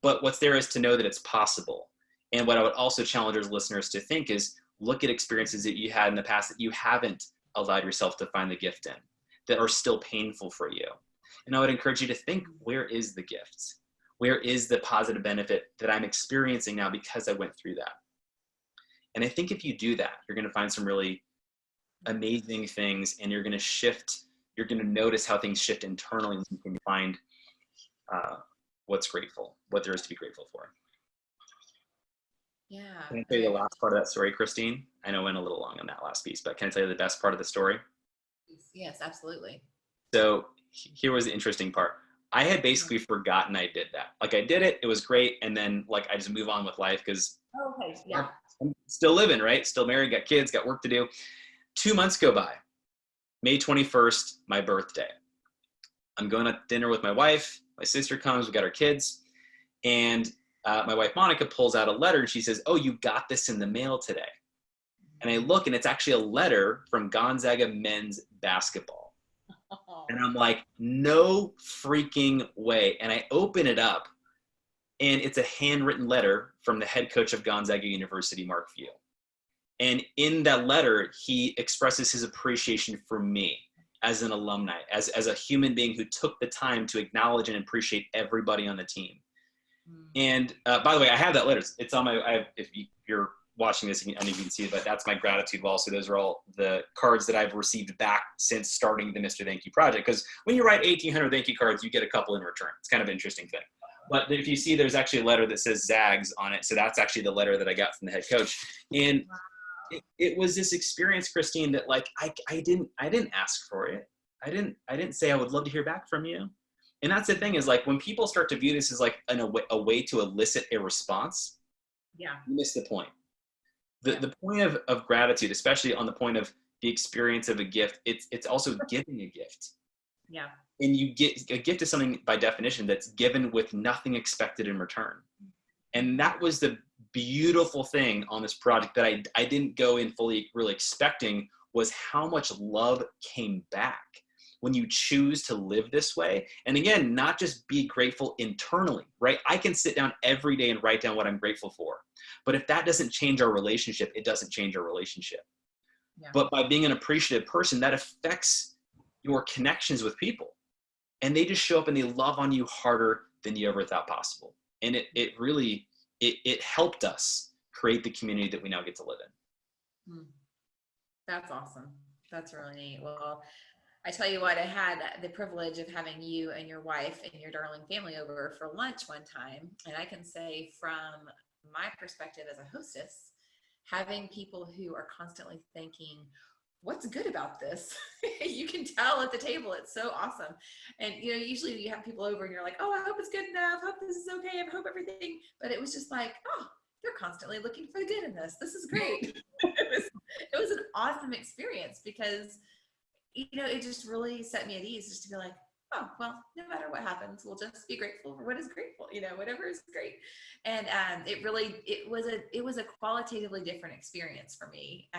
But what's there is to know that it's possible. And what I would also challenge our listeners to think is, look at experiences that you had in the past that you haven't allowed yourself to find the gift in, that are still painful for you. And I would encourage you to think, where is the gift? Where is the positive benefit that I'm experiencing now because I went through that? And I think if you do that, you're going to find some really amazing things, and you're going to shift. You're going to notice how things shift internally, and you can find what there is to be grateful for. Yeah. Can I tell you the last part of that story, Christine? I know I went a little long on that last piece, but can I tell you the best part of the story? Yes, absolutely. So here was the interesting part. I had basically forgotten I did that. Like, I did it, it was great, and then like I just move on with life because I'm still living, right? Still married, got kids, got work to do. 2 months go by. May 21st, my birthday. I'm going to dinner with my wife. My sister comes, we got our kids, and my wife Monica pulls out a letter and she says, "Oh, you got this in the mail today." And I look, and it's actually a letter from Gonzaga men's basketball. And I'm like, no freaking way. And I open it up, and it's a handwritten letter from the head coach of Gonzaga University, Mark Few. And in that letter, he expresses his appreciation for me as an alumni, as a human being who took the time to acknowledge and appreciate everybody on the team. And by the way, I have that letter. It's on if you're watching this, I don't know if you can see it, but that's my gratitude wall. So those are all the cards that I've received back since starting the Mr. Thank You project. Because when you write 1,800 thank you cards, you get a couple in return. It's kind of an interesting thing. But if you see, there's actually a letter that says Zags on it. So that's actually the letter that I got from the head coach. And it was this experience, Christine, that like I didn't ask for it. I didn't say I would love to hear back from you. And that's the thing, is like, when people start to view this as like a way to elicit a response, you miss the point. The point of gratitude, especially on the point of the experience of a gift, it's also giving a gift. Yeah. And you get a gift is something by definition that's given with nothing expected in return. And that was the beautiful thing on this project that I didn't go in fully really expecting, was how much love came back when you choose to live this way. And again, not just be grateful internally, right? I can sit down every day and write down what I'm grateful for. But if that doesn't change our relationship, it doesn't change our relationship. Yeah. But by being an appreciative person, that affects your connections with people. And they just show up and they love on you harder than you ever thought possible. And it really helped us create the community that we now get to live in. That's awesome. That's really neat. Well, I tell you what, I had the privilege of having you and your wife and your darling family over for lunch one time. And I can say, from my perspective as a hostess, having people who are constantly thinking, what's good about this? You can tell at the table, it's so awesome. And usually you have people over and you're like, oh, I hope it's good enough. Hope this is okay. I hope everything. But it was just like, oh, they're constantly looking for the good in this. This is great. It was an awesome experience, because it just really set me at ease just to be like, oh, well, no matter what happens, we'll just be grateful for what is grateful, whatever is great. And it was a qualitatively different experience for me.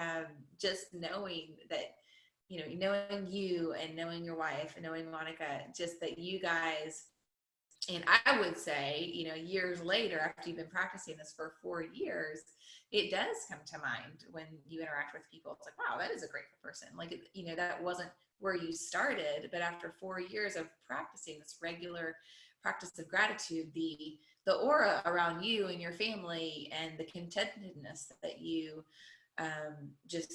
Just knowing that, knowing you and knowing your wife and knowing Monica, just that you guys, and I would say, years later, after you've been practicing this for 4 years, it does come to mind when you interact with people. It's like, wow, that is a grateful person. Like, that wasn't where you started, but after 4 years of practicing this regular practice of gratitude, the aura around you and your family and the contentedness that you just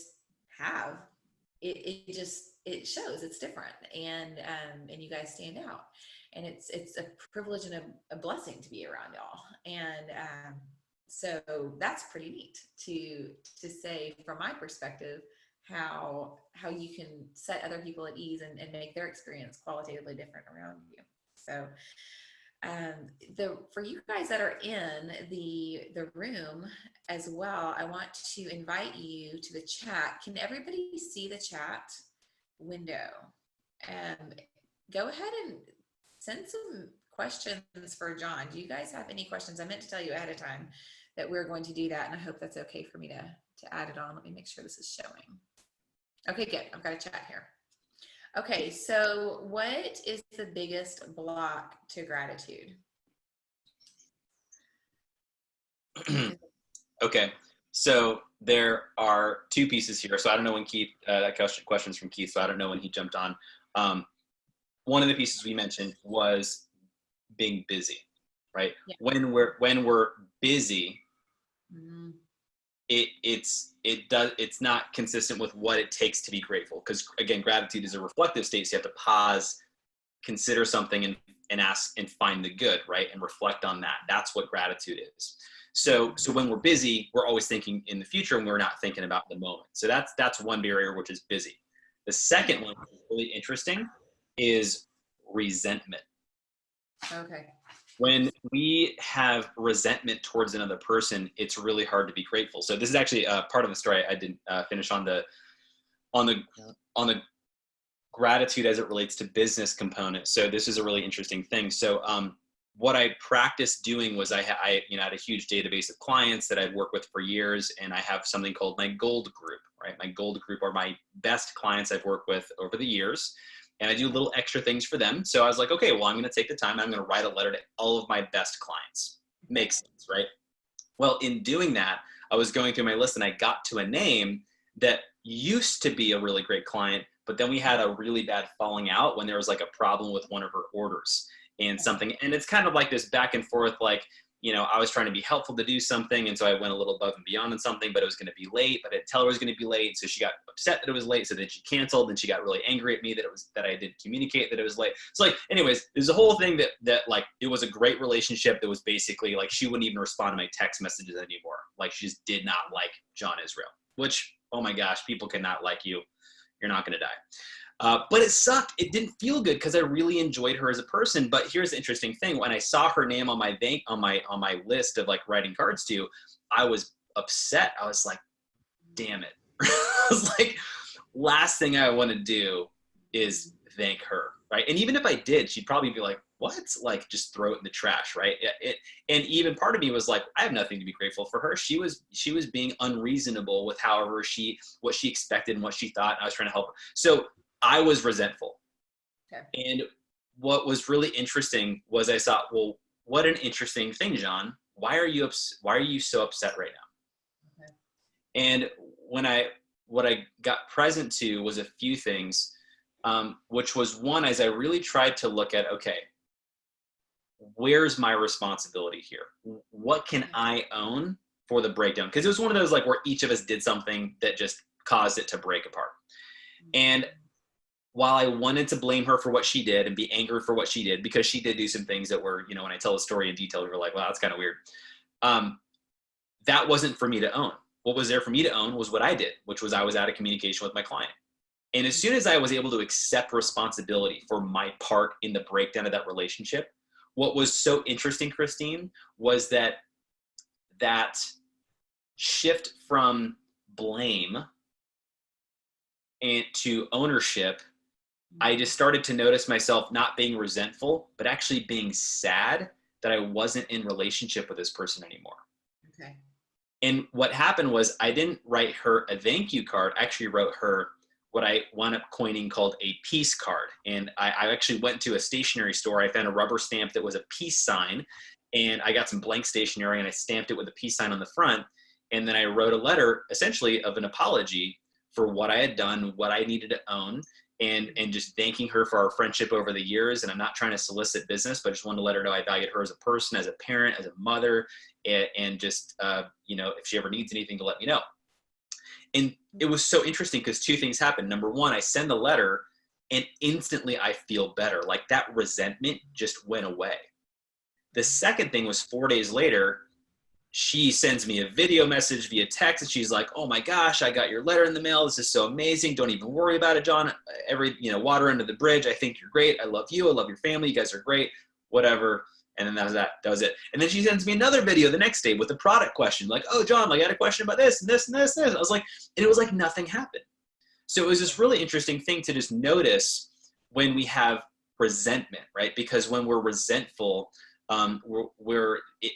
have, it shows it's different, and you guys stand out, and it's a privilege and a blessing to be around y'all. And so that's pretty neat to say from my perspective how you can set other people at ease and make their experience qualitatively different around you. So for you guys that are in the room as well, I want to invite you to the chat. Can everybody see the chat window? Go ahead and send some questions for John. Do you guys have any questions? I meant to tell you ahead of time that we're going to do that, and I hope that's okay for me to add it on. Let me make sure this is showing. Okay, good. I've got a chat here. Okay, so what is the biggest block to gratitude? Okay, so there are two pieces here. So I don't know when Keith, that question's from Keith, so I don't know when he jumped on. One of the pieces we mentioned was being busy, right? Yeah. When we're busy, mm-hmm. It's not consistent with what it takes to be grateful. Because again, gratitude is a reflective state, so you have to pause, consider something, and ask and find the good, right? And reflect on that. That's what gratitude is. So when we're busy, we're always thinking in the future, and we're not thinking about the moment. So that's one barrier, which is busy. The second one, which is really interesting, is resentment. Okay. When we have resentment towards another person, it's really hard to be grateful. So this is actually part of the story I didn't finish on the gratitude as it relates to business component. So this is a really interesting thing. So what I practiced doing was I had a huge database of clients that I'd worked with for years, and I have something called my gold group, right? My gold group are my best clients I've worked with over the years. And I do little extra things for them. So I was like, okay, well, I'm going to take the time. I'm going to write a letter to all of my best clients. Makes sense, right? Well, in doing that, I was going through my list and I got to a name that used to be a really great client, but then we had a really bad falling out when there was like a problem with one of her orders and something. And it's kind of like this back and forth, like, I was trying to be helpful to do something. And so I went a little above and beyond on something, but it was going to be late, but I didn't tell her it was going to be late. So she got upset that it was late. So then she canceled, and she got really angry at me that I didn't communicate that it was late. So like, anyways, there's a whole thing that like, it was a great relationship. That was basically like, she wouldn't even respond to my text messages anymore. Like, she just did not like John Israel, which, oh my gosh, people cannot like you. You're not going to die. But it sucked. It didn't feel good because I really enjoyed her as a person. But here's the interesting thing: when I saw her name on my list of like writing cards to, I was upset. I was like, damn it. I was like, last thing I want to do is thank her, right? And even if I did, she'd probably be like, what? Like, just throw it in the trash, right? And even part of me was like, I have nothing to be grateful for her. She was being unreasonable with what she expected and what she thought, and I was trying to help her. So I was resentful. Okay. And what was really interesting was I thought, well, what an interesting thing, John. Why are you so upset right now? Okay. And what I got present to was a few things, which was one, as I really tried to look at, okay, where's my responsibility here? What can I own for the breakdown? Because it was one of those like where each of us did something that just caused it to break apart. And while I wanted to blame her for what she did and be angry for what she did, because she did do some things that were, when I tell the story in detail, you're like, wow, that's kind of weird. That wasn't for me to own. What was there for me to own was what I did, which was I was out of communication with my client. And as soon as I was able to accept responsibility for my part in the breakdown of that relationship, what was so interesting, Christine, was that shift from blame and to ownership I just started to notice myself not being resentful, but actually being sad that I wasn't in relationship with this person anymore. Okay. And what happened was I didn't write her a thank you card. I actually wrote her what I wound up coining called a peace card. And I actually went to a stationery store. I found a rubber stamp that was a peace sign. And I got some blank stationery and I stamped it with a peace sign on the front. And then I wrote a letter essentially of an apology for what I had done, what I needed to own, and just thanking her for our friendship over the years. And I'm not trying to solicit business, but I just wanted to let her know I valued her as a person, as a parent, as a mother, and just, if she ever needs anything to let me know. And it was so interesting because two things happened. Number one, I send the letter and instantly I feel better. Like that resentment just went away. The second thing was 4 days later, she sends me a video message via text and she's like, oh my gosh, I got your letter in the mail. This is so amazing. Don't even worry about it, John. Water under the bridge. I think you're great. I love you. I love your family. You guys are great. Whatever. And then that was it. And then she sends me another video the next day with a product question. Like, oh, John, I got a question about this and this and this and this. I was like, and it was like nothing happened. So it was this really interesting thing to just notice when we have resentment, right? Because when we're resentful,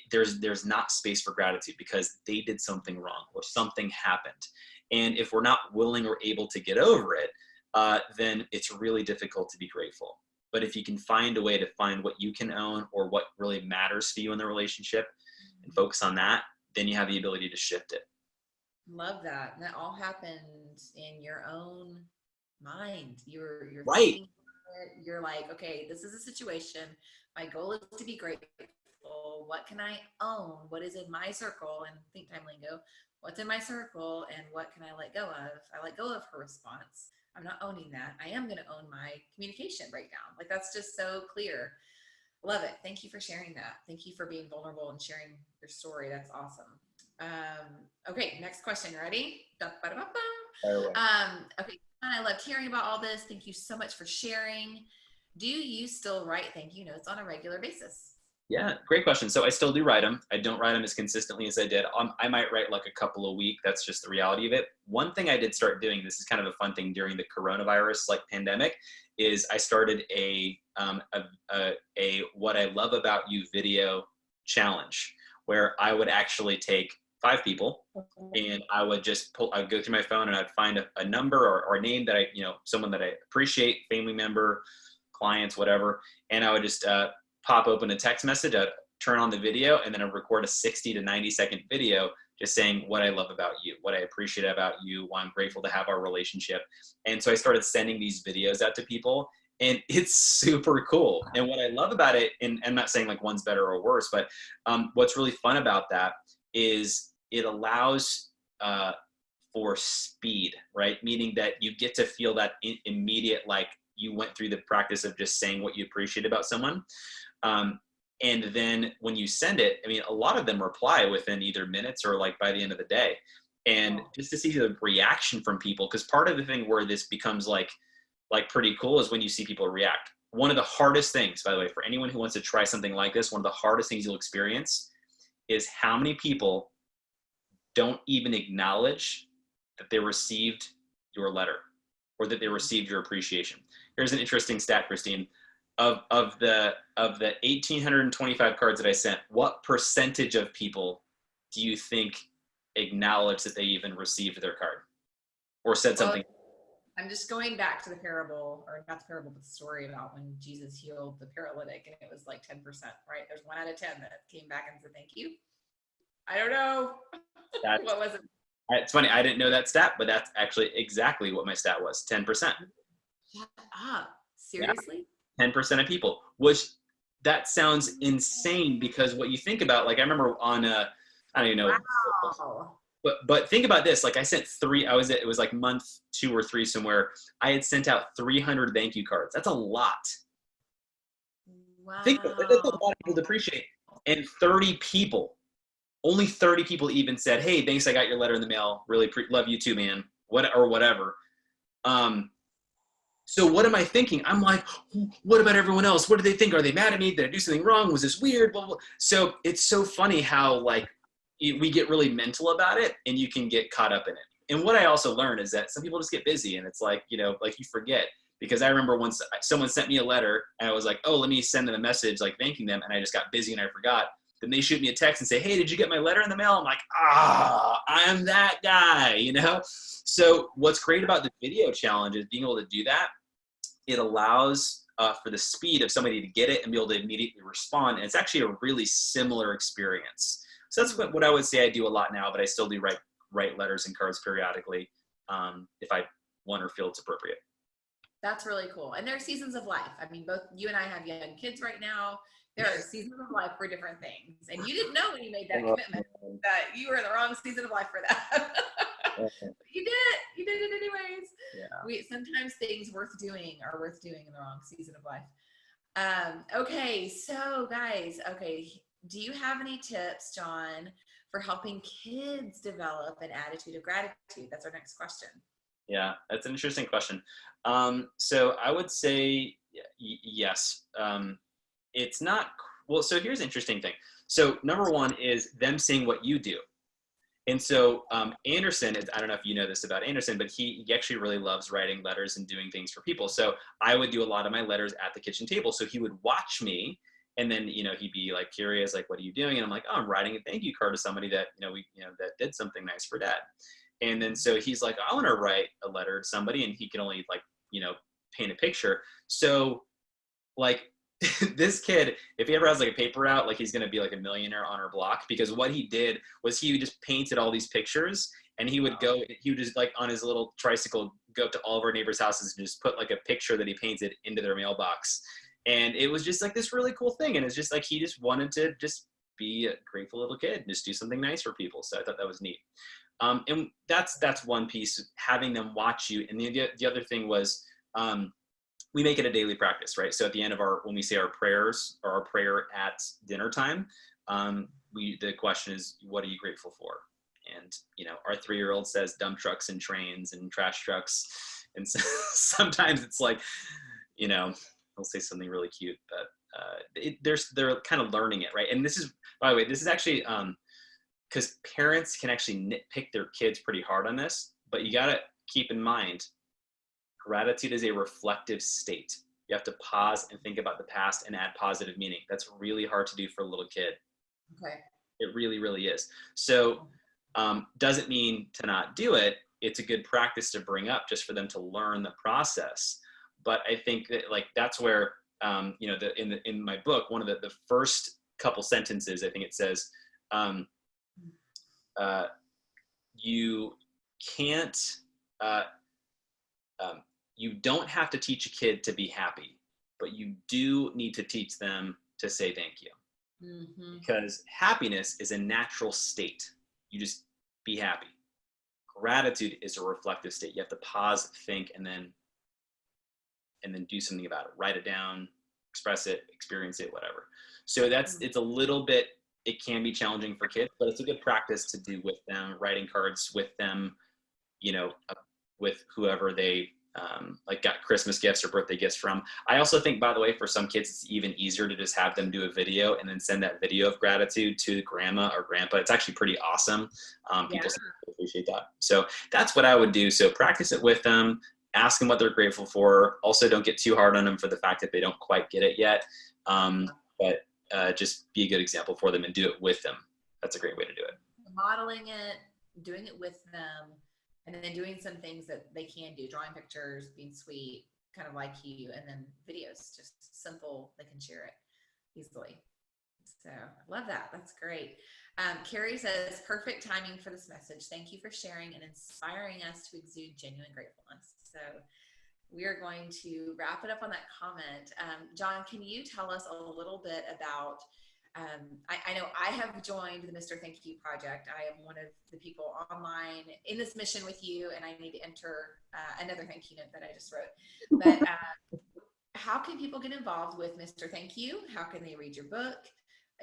there's not space for gratitude because they did something wrong or something happened. And if we're not willing or able to get over it, then it's really difficult to be grateful. But if you can find a way to find what you can own or what really matters for you in the relationship and focus on that, then you have the ability to shift it. Love that. And that all happened in your own mind. You're right. Thinking, you're like, okay, this is a situation. My goal is to be grateful. What can I own? What is in my circle? And think time lingo. What's in my circle and what can I let go of? I let go of her response. I'm not owning that. I am going to own my communication breakdown. Like that's just so clear. Love it. Thank you for sharing that. Thank you for being vulnerable and sharing your story. That's awesome. Okay, next question. Ready? Okay, I loved hearing about all this. Thank you so much for sharing. Do you still write thank you notes on a regular basis? Yeah, great question. So I still do write them. I don't write them as consistently as I did. I might write like a couple a week. That's just the reality of it. One thing I did start doing, this is kind of a fun thing during the coronavirus pandemic, is I started a what I love about you video challenge where I would actually take 5 people and I would just I'd go through my phone and I'd find a number or a name that someone that I appreciate, family member, clients, whatever. And I would just, pop open a text message, I'd turn on the video, and then I'd record a 60 to 90-second video just saying what I love about you, what I appreciate about you, why I'm grateful to have our relationship. And so I started sending these videos out to people, and it's super cool. And what I love about it, and I'm not saying like one's better or worse, but what's really fun about that is it allows for speed, right? Meaning that you get to feel that immediate, like you went through the practice of just saying what you appreciate about someone. And then when you send it, I mean, a lot of them reply within either minutes or like by the end of the day. And just to see the reaction from people, because part of the thing where this becomes like pretty cool is when you see people react. One of the hardest things, by the way, for anyone who wants to try something like this, one of the hardest things you'll experience is how many people don't even acknowledge that they received your letter or that they received your appreciation. Here's an interesting stat, Christine. Of the 1,825 cards that I sent, what percentage of people do you think acknowledged that they even received their card or said something? I'm just going back to the parable, or not the parable, but the story about when Jesus healed the paralytic, and it was like 10%, right? There's 1 out of 10 that came back and said thank you. I don't know. What was it? It's funny. I didn't know that stat, but that's actually exactly what my stat was. 10%. Shut up. Seriously? Yeah. 10% of people, which that sounds insane because what you think about, like I remember on I don't even know. Wow. But think about this. Like I sent 3, it was like month 2 or 3 somewhere. I had sent out 300 thank you cards. That's a lot. Wow. Think about it. That's a lot of people to appreciate. And only 30 people even said, hey, thanks, I got your letter in the mail. Really love you too, man. Or whatever. So what am I thinking? I'm like, what about everyone else? What do they think? Are they mad at me? Did I do something wrong? Was this weird? Blah, blah. So it's so funny how like we get really mental about it and you can get caught up in it. And what I also learned is that some people just get busy and it's like, like you forget. because I remember once someone sent me a letter and I was like, oh, let me send them a message like thanking them, and I just got busy and I forgot. Then they shoot me a text and say, hey, did you get my letter in the mail? I'm like, I'm that guy, you know? So what's great about the video challenge is being able to do that. It allows for the speed of somebody to get it and be able to immediately respond. And it's actually a really similar experience. So that's what I would say I do a lot now, but I still do write letters and cards periodically if I want or feel it's appropriate. That's really cool. And there are seasons of life. I mean, both you and I have young kids right now. There are seasons of life for different things. And you didn't know when you made that commitment that you were in the wrong season of life for that. You did it anyways. Yeah. Sometimes things worth doing are worth doing in the wrong season of life. Okay, so guys, do you have any tips, John, for helping kids develop an attitude of gratitude? That's our next question. Yeah, that's an interesting question. So I would say yes. It's not, well, so here's an interesting thing. So number one is them seeing what you do. And so Anderson, I don't know if you know this about Anderson, but he actually really loves writing letters and doing things for people. So I would do a lot of my letters at the kitchen table. So he would watch me, and then, he'd be like curious, like, what are you doing? And I'm like, oh, I'm writing a thank you card to somebody that, that did something nice for Dad. And then so he's like, I want to write a letter to somebody, and he can only paint a picture. So like this kid, if he ever has like a paper out, like he's going to be like a millionaire on our block, because what he did was he just painted all these pictures, and he would just like on his little tricycle, go up to all of our neighbors' houses and just put like a picture that he painted into their mailbox. And it was just like this really cool thing. And it's just like, he just wanted to just be a grateful little kid and just do something nice for people. So I thought that was neat. And that's one piece, having them watch you. And the other thing was, we make it a daily practice, right? So at the end of when we say our prayers, or our prayer at dinner time, the question is, what are you grateful for? And, our 3-year-old says dump trucks and trains and trash trucks. And so, sometimes it's like, they'll say something really cute, but they're kind of learning it, right? And this is, by the way, this is actually, because parents can actually nitpick their kids pretty hard on this, but you got to keep in mind, gratitude is a reflective state. You have to pause and think about the past and add positive meaning. That's really hard to do for a little kid. Okay. It really, really is. So doesn't mean to not do it. It's a good practice to bring up just for them to learn the process. But I think that that's where, in my book, one of the first couple sentences, I think it says, you can't, you don't have to teach a kid to be happy, but you do need to teach them to say thank you. Mm-hmm. Because happiness is a natural state. You just be happy. Gratitude is a reflective state. You have to pause, think, and then do something about it. Write it down, express it, experience it, whatever. So it's a little bit, it can be challenging for kids, but it's a good practice to do with them, writing cards with them, with whoever they got Christmas gifts or birthday gifts from. I also think, by the way, for some kids, it's even easier to just have them do a video and then send that video of gratitude to grandma or grandpa. It's actually pretty awesome. People appreciate that. So that's what I would do. So practice it with them, ask them what they're grateful for. Also, don't get too hard on them for the fact that they don't quite get it yet. But just be a good example for them and do it with them. That's a great way to do it. Modeling it, doing it with them, and then doing some things that they can do, drawing pictures, being sweet, kind of like you, and then videos, just simple, they can share it easily. So I love that. That's great. Carrie says, perfect timing for this message. Thank you for sharing and inspiring us to exude genuine gratefulness. So we are going to wrap it up on that comment. John, can you tell us a little bit about, I know I have joined the Mr. Thank You Project. I am one of the people online in this mission with you, and I need to enter another thank you note that I just wrote. But how can people get involved with Mr. Thank You? How can they read your book?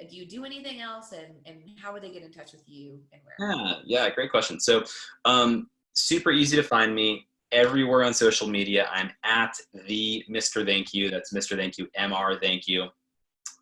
Do you do anything else? And how would they get in touch with you and where? Yeah, great question. So super easy to find me. Everywhere on social media, I'm at the Mr. Thank You. That's Mr. Thank You, MR Thank You.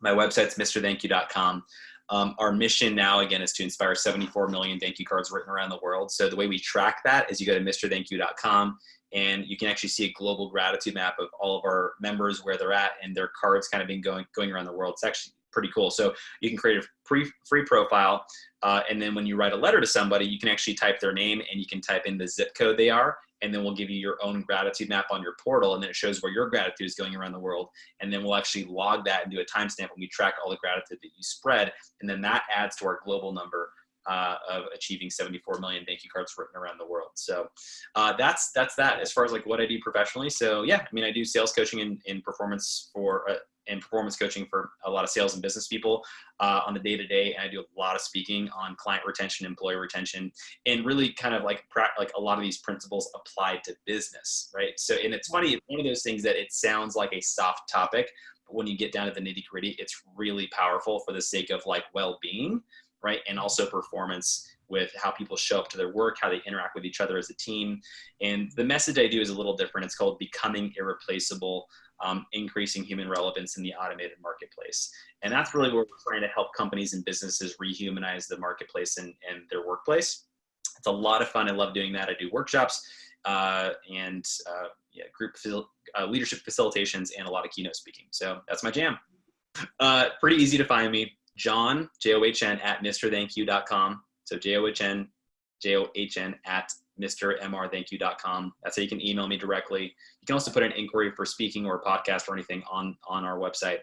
My website's mrthankyou.com. Our mission now, again, is to inspire 74 million thank you cards written around the world. So the way we track that is you go to mrthankyou.com and you can actually see a global gratitude map of all of our members, where they're at, and their cards kind of been going around the world. It's actually pretty cool. So you can create a free profile, and then when you write a letter to somebody, you can actually type their name and you can type in the zip code they are, and then we'll give you your own gratitude map on your portal, and then it shows where your gratitude is going around the world. And then we'll actually log that and do a timestamp when we track all the gratitude that you spread, and then that adds to our global number of achieving 74 million thank you cards written around the world. So that's that as far as like what I do professionally. So yeah, I mean, I do sales coaching in performance and performance coaching for a lot of sales and business people on the day-to-day. And I do a lot of speaking on client retention, employee retention, and really kind of like a lot of these principles applied to business, right? So, and it's funny, it's one of those things that it sounds like a soft topic, but when you get down to the nitty-gritty, it's really powerful for the sake of like well-being, right? And also performance with how people show up to their work, how they interact with each other as a team. And the message I do is a little different. It's called Becoming Irreplaceable, Increasing Human Relevance in the Automated Marketplace. And that's really where we're trying to help companies and businesses rehumanize the marketplace and their workplace. It's a lot of fun. I love doing that. I do workshops and group leadership facilitations and a lot of keynote speaking. So that's my jam. Pretty easy to find me. John, John, at mrthankyou.com. So John at mrthankyou.com. That's how you can email me directly. You can also put an inquiry for speaking or a podcast or anything on our website.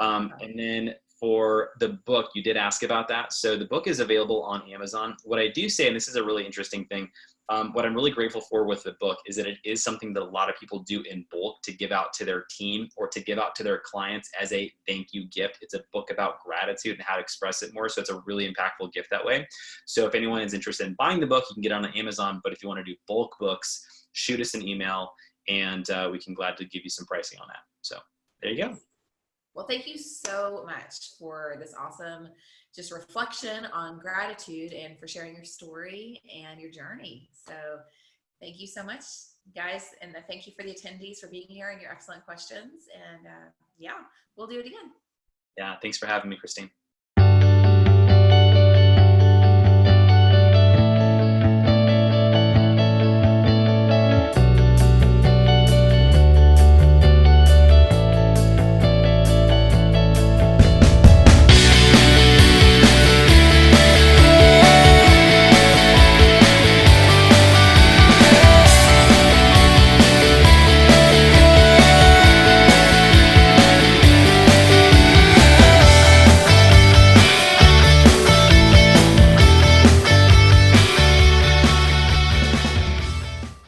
And then for the book, you did ask about that. So the book is available on Amazon. What I do say, and this is a really interesting thing, what I'm really grateful for with the book is that it is something that a lot of people do in bulk to give out to their team or to give out to their clients as a thank you gift. It's a book about gratitude and how to express it more. So it's a really impactful gift that way. So if anyone is interested in buying the book, you can get it on Amazon. But if you want to do bulk books, shoot us an email and we can gladly give you some pricing on that. So there you go. Well, thank you so much for this awesome just reflection on gratitude and for sharing your story and your journey. So thank you so much, guys. And thank you for the attendees for being here and your excellent questions. And yeah, we'll do it again. Yeah, thanks for having me, Christine.